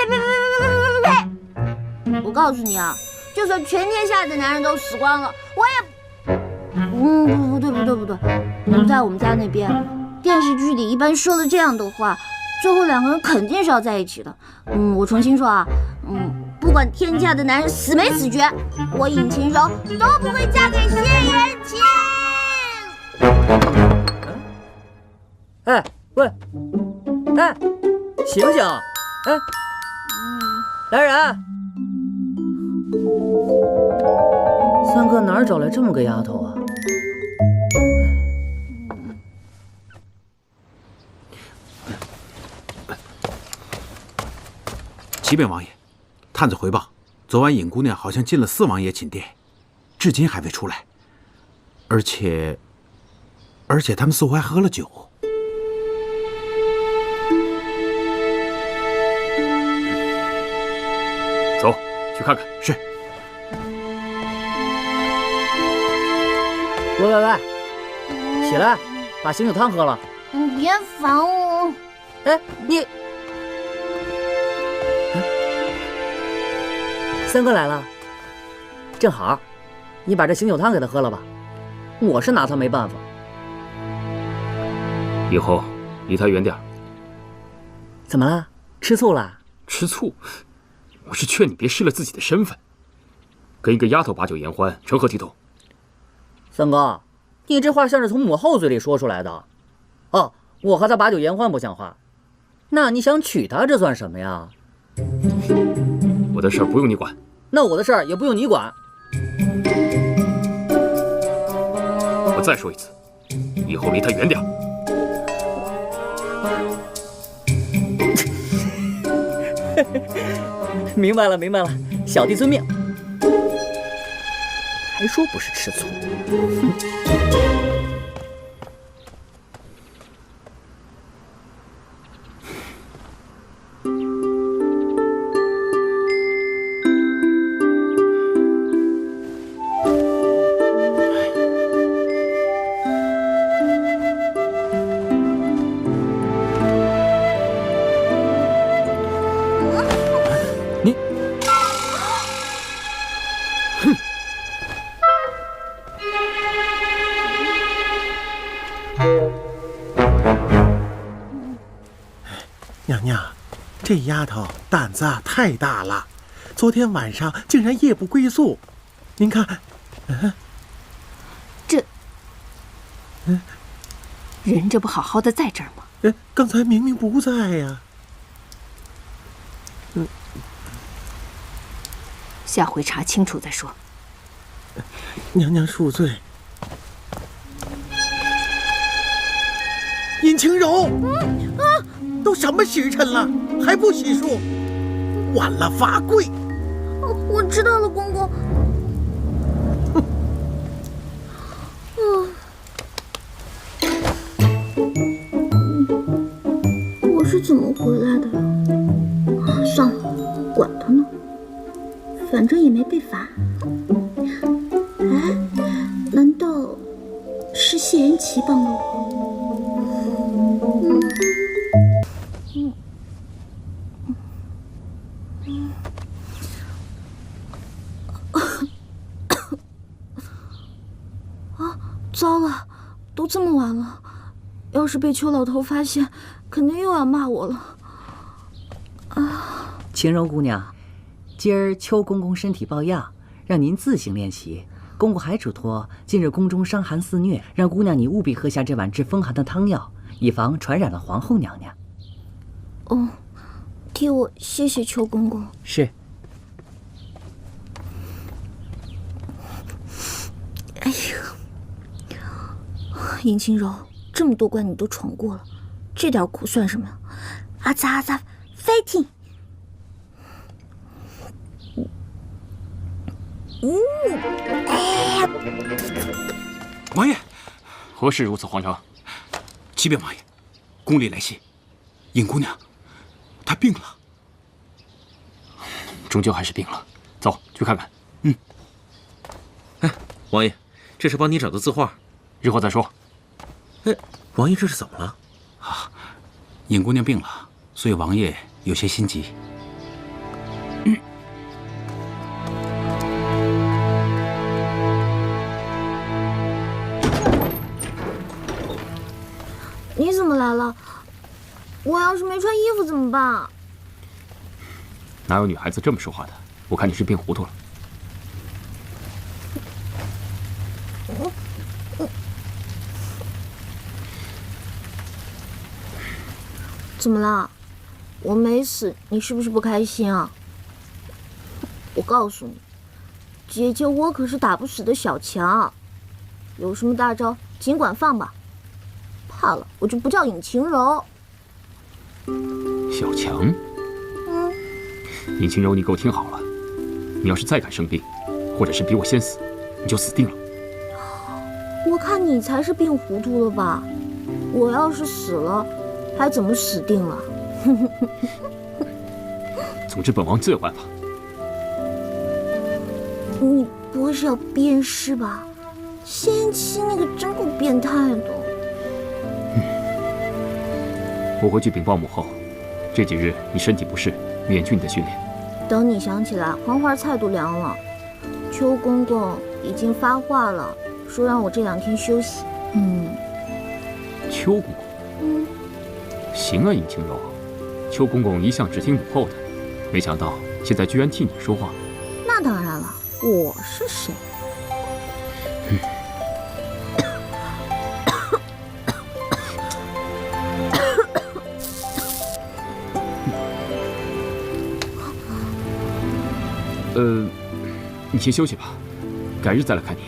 我告诉你啊，就算全天下的男人都死光了，我也……不对，在我们家那边，电视剧里一般说了这样的话，最后两个人肯定是要在一起的。我重新说啊，不管天下的男人死没死绝，我尹晴柔都不会嫁给谢元清。哎，喂，哎。醒醒！哎，来人！三哥哪儿找来这么个丫头啊？启禀王爷，探子回报，昨晚尹姑娘好像进了四王爷寝殿，至今还未出来，而且他们似乎还喝了酒。走，去看看。是。喂，起来，把醒酒汤喝了。你别烦我。哎，你，三哥来了，正好，你把这醒酒汤给他喝了吧。我是拿他没办法。以后离他远点。怎么了？吃醋了？吃醋？我是劝你别失了自己的身份，跟一个丫头把酒言欢，成何体统？三哥，你这话像是从母后嘴里说出来的。哦，我和他把酒言欢不像话，那你想娶她，这算什么呀？我的事儿不用你管。那我的事儿也不用你管。我再说一次，以后离他远点。明白了，小弟遵命。还说不是吃醋。这丫头胆子太大了，昨天晚上竟然夜不归宿。您看，人这不好好的在这儿吗？刚才明明不在呀。下回查清楚再说。娘娘恕罪。尹晴柔，都什么时辰了，还不洗漱？晚了罚跪。我知道了，公公。我是怎么回来的呀？算了，管他呢，反正也没被罚。哎，难道是谢元琪帮了我？糟了，都这么晚了，要是被邱老头发现，肯定又要骂我了。晴柔姑娘，今儿邱公公身体抱恙，让您自行练习。公公还嘱托，近日宫中伤寒肆虐，让姑娘你务必喝下这碗治风寒的汤药，以防传染了皇后娘娘。哦，替我谢谢邱公公。是。哎呀，尹晴柔，这么多关你都闯过了，这点苦算什么？阿扎阿扎 ，fighting！王爷，何事如此慌张？启禀王爷，宫里来信，尹姑娘，她病了。终究还是病了，走去看看。哎，王爷，这是帮你找的字画，日后再说。哎，王爷这是怎么了？尹姑娘病了，所以王爷有些心急。你怎么来了？我要是没穿衣服怎么办？哪有女孩子这么说话的？我看你是病糊涂了。怎么了？我没死，你是不是不开心啊？我告诉你，姐姐我可是打不死的小强，有什么大招尽管放吧。怕了，我就不叫尹晴柔。小强，尹晴柔，你给我听好了，你要是再敢生病，或者是比我先死，你就死定了。我看你才是病糊涂了吧？我要是死了，还怎么死定了？总之，本王自有办法。你不会是要鞭尸吧？仙妻那个真够变态的。我回去禀报母后，这几日你身体不适，免去你的训练。等你想起来，黄花菜都凉了。邱公公已经发话了，说让我这2天休息。邱公公，行啊，尹晴柔，邱公公一向只听母后的，没想到现在居然替你说话。那当然了，我是谁？你先休息吧，改日再来看你。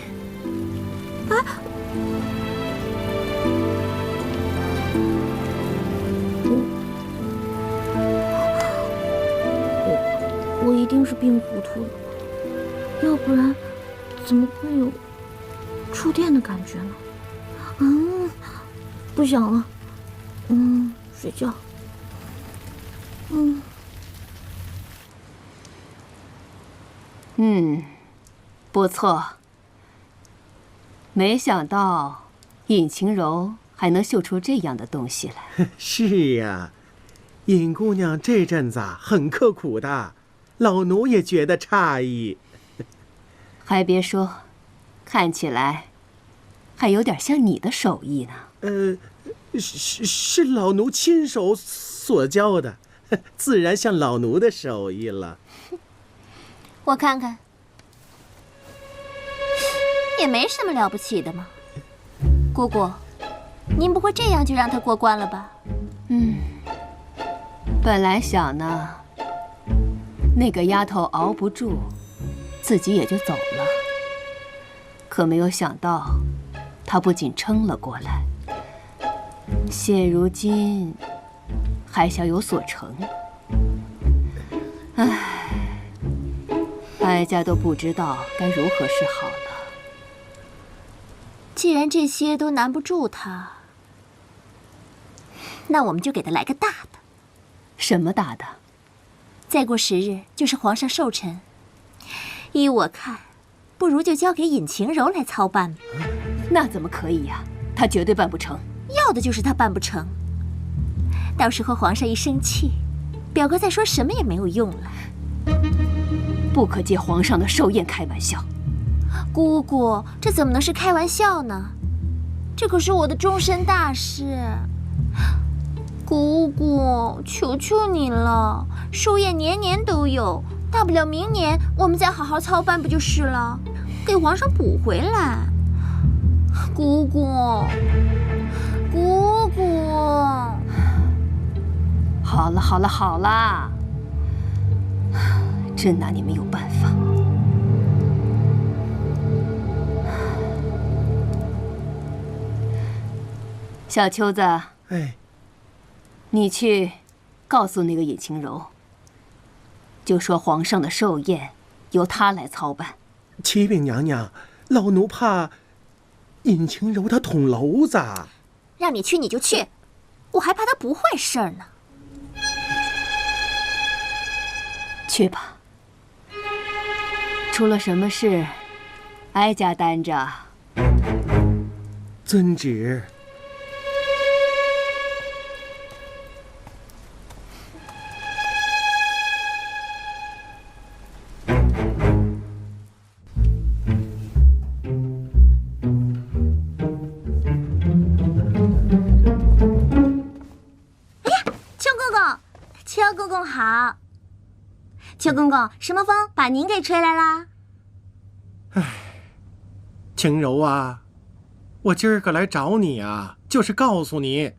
我一定是病糊涂了，要不然怎么会有触电的感觉呢？不想了，睡觉。不错。没想到尹晴柔还能绣出这样的东西来。是呀，尹姑娘这阵子很刻苦的，老奴也觉得诧异。还别说，看起来还有点像你的手艺呢。是老奴亲手所教的，自然像老奴的手艺了。我看看，也没什么了不起的嘛。姑姑，您不会这样就让他过关了吧？本来想呢，那个丫头熬不住，自己也就走了。可没有想到，她不仅撑了过来，现如今还想有所成。唉，哀家都不知道该如何是好了。既然这些都难不住他，那我们就给他来个大的。什么大的？再过10日就是皇上寿辰，依我看，不如就交给尹晴柔来操办吧。那怎么可以呀？她绝对办不成。要的就是他办不成。到时候皇上一生气，表哥再说什么也没有用了。不可借皇上的寿宴开玩笑。姑姑，这怎么能是开玩笑呢？这可是我的终身大事。姑姑，求求你了，寿宴年年都有，大不了明年我们再好好操办不就是了？给皇上补回来。姑姑，姑姑。好了好了好了，真拿你没有办法。小秋子，哎，你去告诉那个尹晴柔，就说皇上的寿宴由她来操办。启禀娘娘，老奴怕尹晴柔她捅娄子。让你去你就去，我还怕他不坏事儿呢。去吧，出了什么事，哀家担着。遵旨。邱公公好，邱公公，什么风把您给吹来啦？唉，晴柔啊，我今儿个来找你啊，就是告诉你，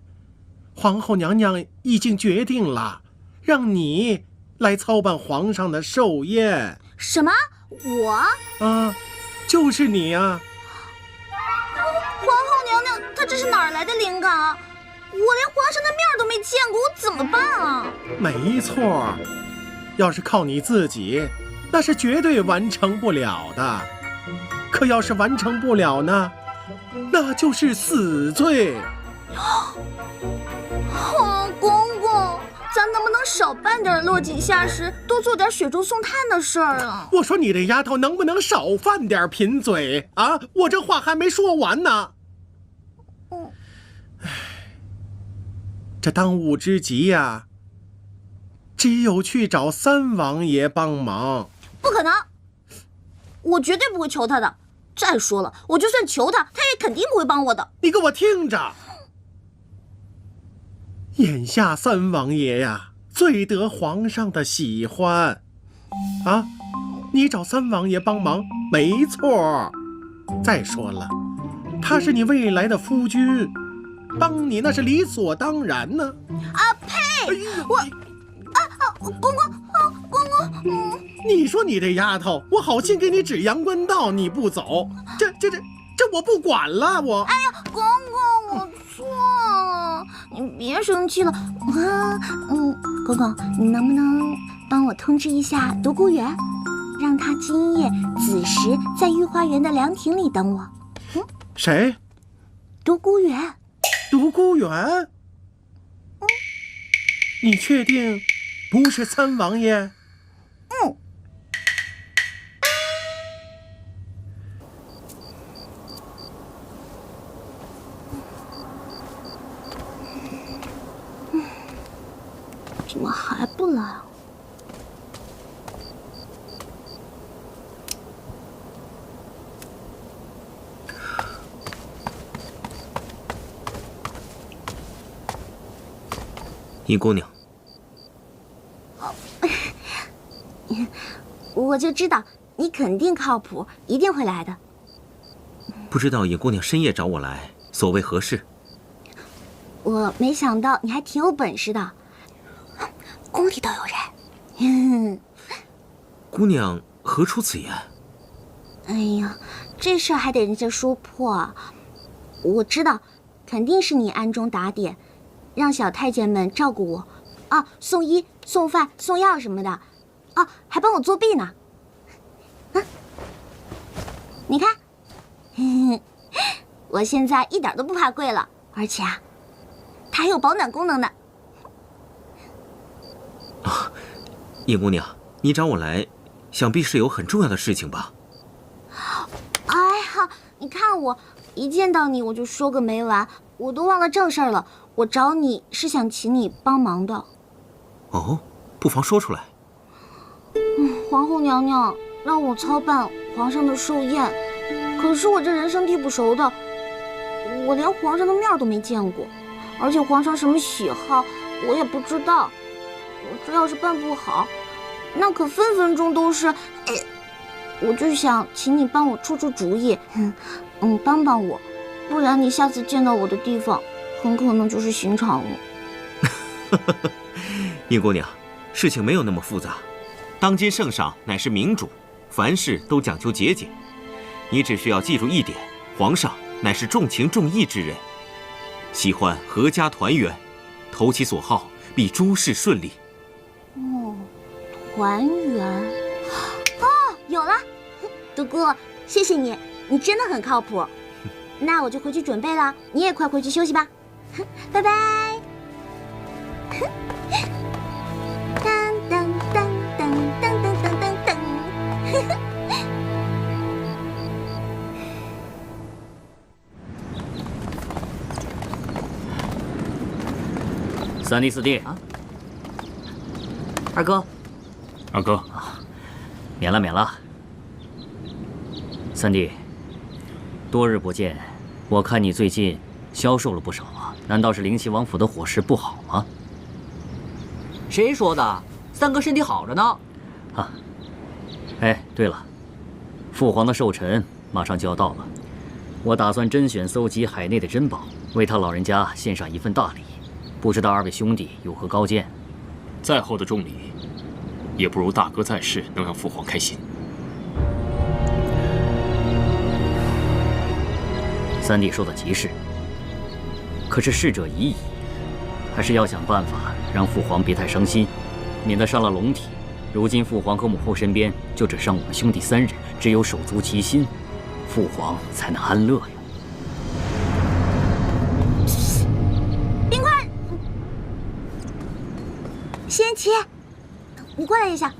皇后娘娘已经决定了，让你来操办皇上的寿宴。什么？我？啊，就是你啊！皇后娘娘，她这是哪儿来的灵感啊？我连皇上的面都没见过，我怎么办啊？没错，要是靠你自己，那是绝对完成不了的。可要是完成不了呢，那就是死罪。公公，咱能不能少办点落井下石，多做点雪中送炭的事儿啊？我说你这丫头能不能少犯点贫嘴啊？我这话还没说完呢。这当务之急呀，只有去找三王爷帮忙。不可能，我绝对不会求他的。再说了，我就算求他，他也肯定不会帮我的。你给我听着，眼下三王爷呀，最得皇上的喜欢啊！你找三王爷帮忙没错。再说了，他是你未来的夫君，帮你那是理所当然呢。啊呸！公公，公公，你说你这丫头，我好心给你指阳关道，你不走，这我不管了，我。哎呀，公公，我错了，你别生气了。公公，你能不能帮我通知一下独孤远，让他今夜子时在御花园的凉亭里等我。谁？独孤远。独孤远？你确定不是三王爷？怎么还不来啊？尹姑娘，我就知道你肯定靠谱，一定会来的。不知道尹姑娘深夜找我来，所谓何事？我没想到你还挺有本事的，宫里都有人。姑娘何出此言？哎呀，这事儿还得人家说破。我知道，肯定是你暗中打点，让小太监们照顾我，啊，送医、送饭、送药什么的，啊，还帮我作弊呢。啊，你看，我现在一点都不怕贵了，而且啊，它还有保暖功能呢。啊，尹姑娘，你找我来，想必是有很重要的事情吧？哎呀，你看我一见到你我就说个没完，我都忘了正事儿了。我找你是想请你帮忙的。哦，不妨说出来。皇后娘娘让我操办皇上的寿宴，可是我这人生地不熟的，我连皇上的面都没见过，而且皇上什么喜好我也不知道。我这要是办不好，那可分分钟都是……我就想请你帮我出出主意，帮帮我，不然你下次见到我的地方，很可能就是刑场了。尹姑娘，事情没有那么复杂。当今圣上乃是明主，凡事都讲究节俭。你只需要记住一点，皇上乃是重情重义之人，喜欢阖家团圆，投其所好，必诸事顺利。哦，团圆。有了，独孤，谢谢你，你真的很靠谱。那我就回去准备了，你也快回去休息吧，拜拜。当当当当当当当当当。三弟四弟啊，二哥，二哥，免了免了。三弟，多日不见，我看你最近消瘦了不少啊，难道是灵齐王府的伙食不好吗？谁说的？三哥身体好着呢。啊，哎，对了，父皇的寿辰马上就要到了，我打算甄选搜集海内的珍宝，为他老人家献上一份大礼，不知道二位兄弟有何高见？再厚的重礼，也不如大哥在世能让父皇开心。三弟说的极是，可是事者已矣，还是要想办法让父皇别太伤心，免得伤了龙体。如今父皇和母后身边就只剩我们兄弟三人，只有手足齐心，父皇才能安乐呀。冰块，仙琪，你过来一下。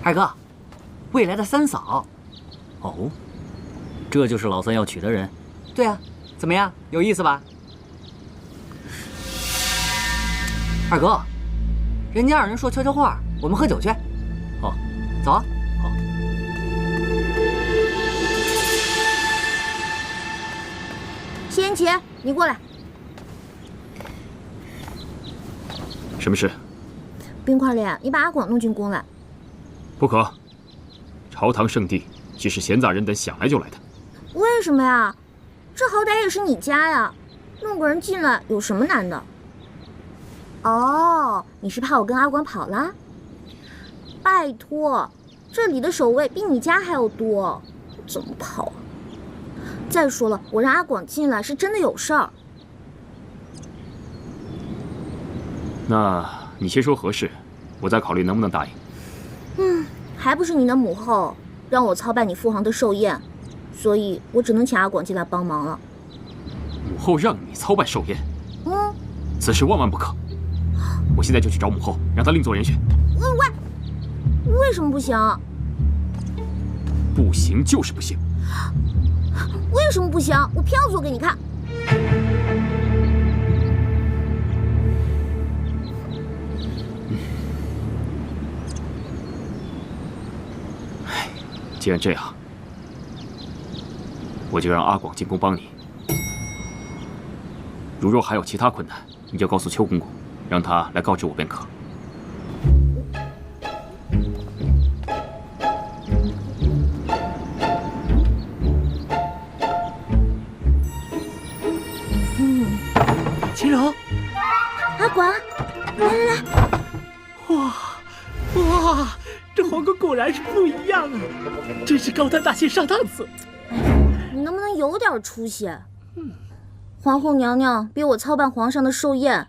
二哥，未来的三嫂。哦，这就是老三要娶的人。对啊，怎么样，有意思吧？二哥，人家二人说悄悄话，我们喝酒去。哦，走啊。好。仙琪，你过来。什么事？冰块脸，你把阿广弄进宫来。不可，朝堂圣地岂是闲杂人等想来就来的？为什么呀？这好歹也是你家呀，弄个人进来有什么难的？哦，你是怕我跟阿广跑了？拜托，这里的守卫比你家还要多，怎么跑啊？再说了，我让阿广进来是真的有事儿。那你先说何事，我再考虑能不能答应。还不是你的母后让我操办你父皇的寿宴，所以我只能请阿广进来帮忙了。母后让你操办寿宴？此事万万不可！我现在就去找母后，让她另作人选。为什么不行？不行就是不行。为什么不行？我偏要做给你看。既然这样，我就让阿广进宫帮你。如若还有其他困难，你就告诉邱公公，让他来告知我便可。秦柔，阿广，来，哇，这皇宫果然是不一样啊，真是高端大气上档次。你能不能有点出息？皇后娘娘逼我操办皇上的寿宴，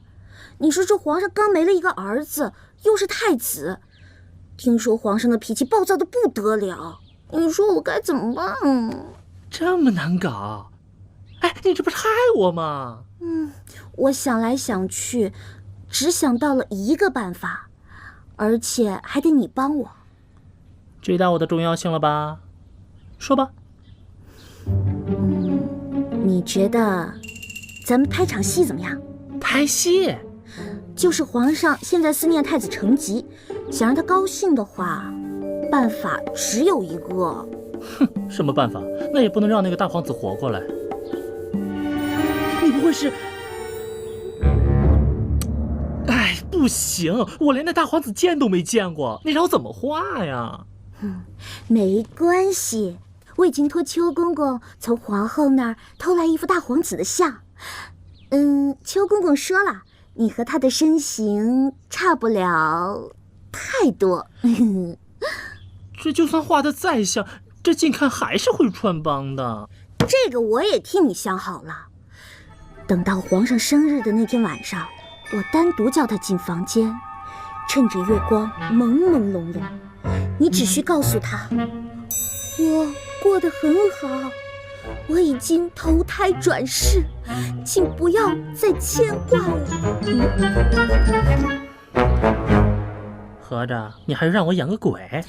你说这皇上刚没了一个儿子，又是太子，听说皇上的脾气暴躁的不得了，你说我该怎么办？这么难搞？哎，你这不是害我吗？我想来想去，只想到了一个办法，而且还得你帮我。知道我的重要性了吧？说吧。你觉得咱们拍场戏怎么样？拍戏？就是皇上现在思念太子成吉，想让他高兴的话，办法只有一个。什么办法？那也不能让那个大皇子活过来。你不会是……哎，不行，我连那大皇子见都没见过，你让我怎么画呀？没关系，我已经托邱公公从皇后那儿偷来一幅大皇子的像。邱公公说了，你和他的身形差不了太多。这就算画得再像，这近看还是会穿帮的。这个我也替你想好了，等到皇上生日的那天晚上，我单独叫他进房间，趁着月光朦朦胧胧，你只需告诉他，我过得很好，我已经投胎转世，请不要再牵挂我。合着你还是让我演个鬼？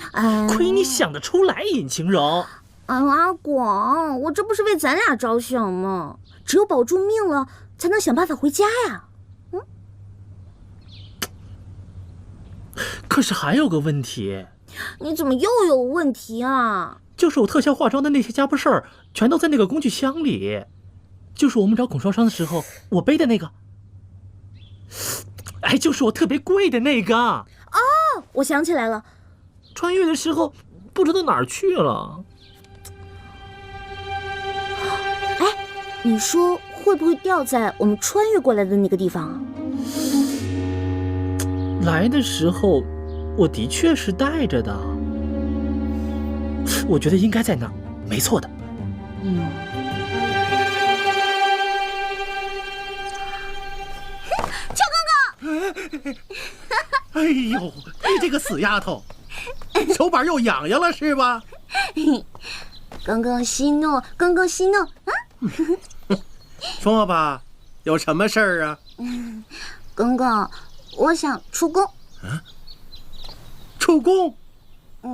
亏你想得出来，尹晴柔。阿广，我这不是为咱俩着想吗？只有保住命了，才能想办法回家呀。可是还有个问题。你怎么又有问题啊？就是我特效化妆的那些家伙事儿，全都在那个工具箱里。就是我们找孔双双的时候，我背的那个。哎，就是我特别贵的那个。哦，我想起来了，穿越的时候不知道哪儿去了。哎，你说会不会掉在我们穿越过来的那个地方啊？来的时候我的确是带着的，我觉得应该在那儿，没错的。邱公公！哎呦，你这个死丫头，手板又痒痒了是吧？公公息怒，公公息怒啊！说吧，有什么事儿啊？公公，我想出宫。出宫？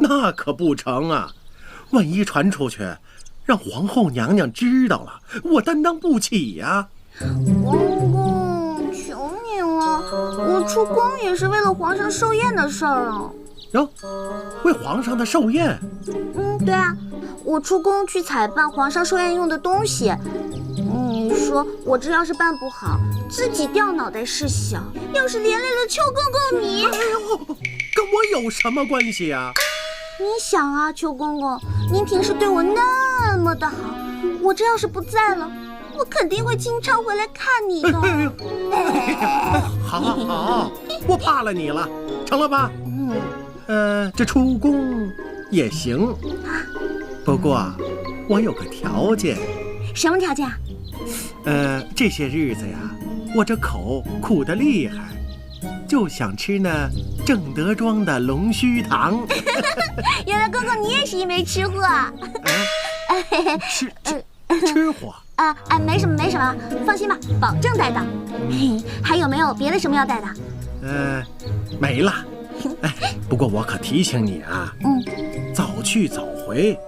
那可不成啊！万一传出去，让皇后娘娘知道了，我担当不起呀。公公，求你了，我出宫也是为了皇上寿宴的事儿啊。哟，为皇上的寿宴？对啊，我出宫去采办皇上寿宴用的东西。你说我这要是办不好，自己掉脑袋是小，要是连累了邱公公你，哎呦，跟我有什么关系啊？你想啊，邱公公，您平时对我那么的好，我这要是不在了，我肯定会经常回来看你的。好，我怕了你了，成了吧？这出宫也行，不过我有个条件。什么条件啊？这些日子呀，我这口苦得厉害，就想吃那正德庄的龙须糖。原来公公你也是一枚吃货啊！吃货没什么，放心吧，保证带到。还有没有别的什么要带的？没了。不过我可提醒你啊，早去早回，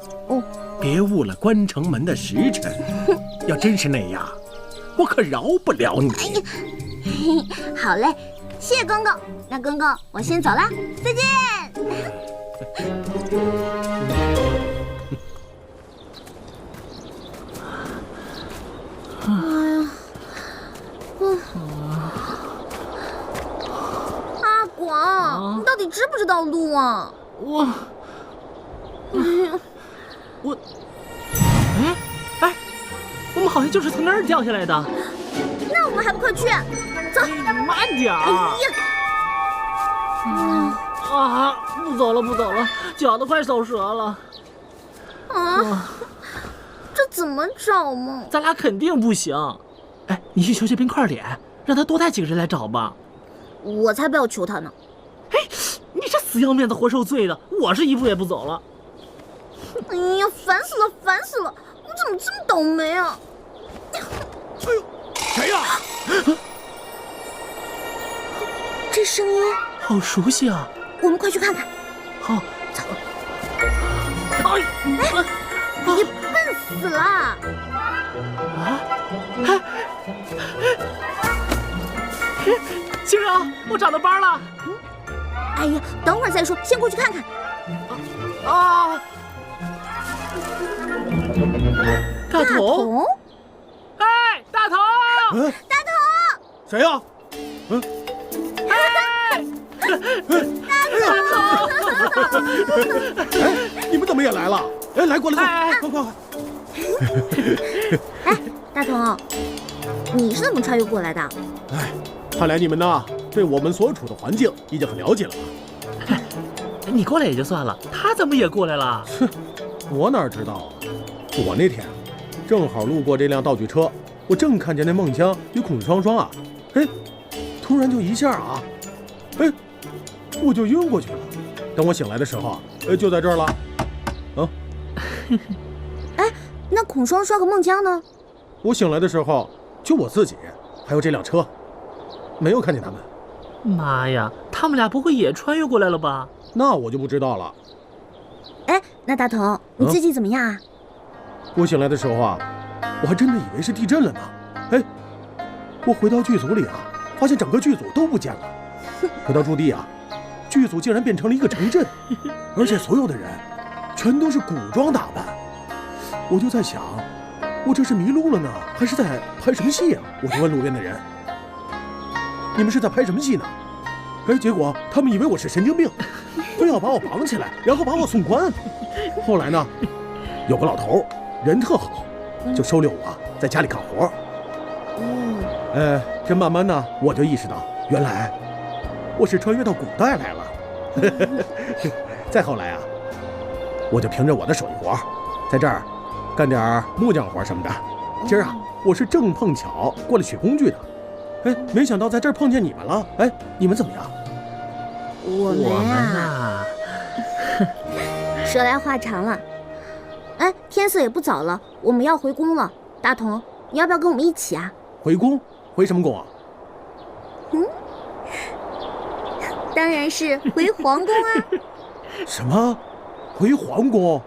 别误了关城门的时辰。要真是那样，我可饶不了你。好嘞，谢谢公公。那公公，我先走了，再见。王，你到底知不知道路啊？哎，我们好像就是从那儿掉下来的。那我们还不快去？走，慢点儿。不走了，脚都快走折了。这怎么找嘛？咱俩肯定不行。哎，你去求求冰块脸，让他多带几个人来找吧。我才不要求他呢。哎，你这死要面子活受罪的，我是一步也不走了。哎呀，烦死了，烦死了！我怎么这么倒霉啊？哎呦，谁呀？这声音好熟悉啊！我们快去看看。好，走。哎，你笨死了！青柔，我长到斑了。哎呀，等会儿再说，先过去看看。大头，哎，大头，大头，谁呀？大头，哎，你们怎么也来了？哎，来，过来，快！哎，大头，你是怎么穿越过来的？哎，看来你们呢，对我们所处的环境已经很了解了吧？你过来也就算了，他怎么也过来了？哼，我哪知道啊！我那天正好路过这辆道具车，我正看见那孟姜与孔双双啊，哎，突然就一下啊，哎，我就晕过去了。等我醒来的时候啊，就在这儿了。哎，那孔双双和孟姜呢？我醒来的时候，就我自己，还有这辆车，没有看见他们。妈呀，他们俩不会也穿越过来了吧？那我就不知道了。哎，那大头，你最近怎么样啊？我醒来的时候啊，我还真的以为是地震了呢。哎，我回到剧组里啊，发现整个剧组都不见了。回到驻地啊，剧组竟然变成了一个城镇，而且所有的人全都是古装打扮。我就在想，我这是迷路了呢，还是在拍什么戏啊？我就问路边的人，你们是在拍什么戏呢？哎，结果他们以为我是神经病，非要把我绑起来，然后把我送关。后来呢，有个老头人特好，就收留我在家里干活。这慢慢呢，我就意识到，原来我是穿越到古代来了。再后来啊，我就凭着我的手艺活，在这儿干点木匠活什么的。今儿啊，我是正碰巧过来取工具的。哎，没想到在这儿碰见你们了。哎，你们怎么样？我们啊，说来话长了。哎，天色也不早了，我们要回宫了。大同，你要不要跟我们一起啊？回宫？回什么宫啊？当然是回皇宫啊。什么？回皇宫？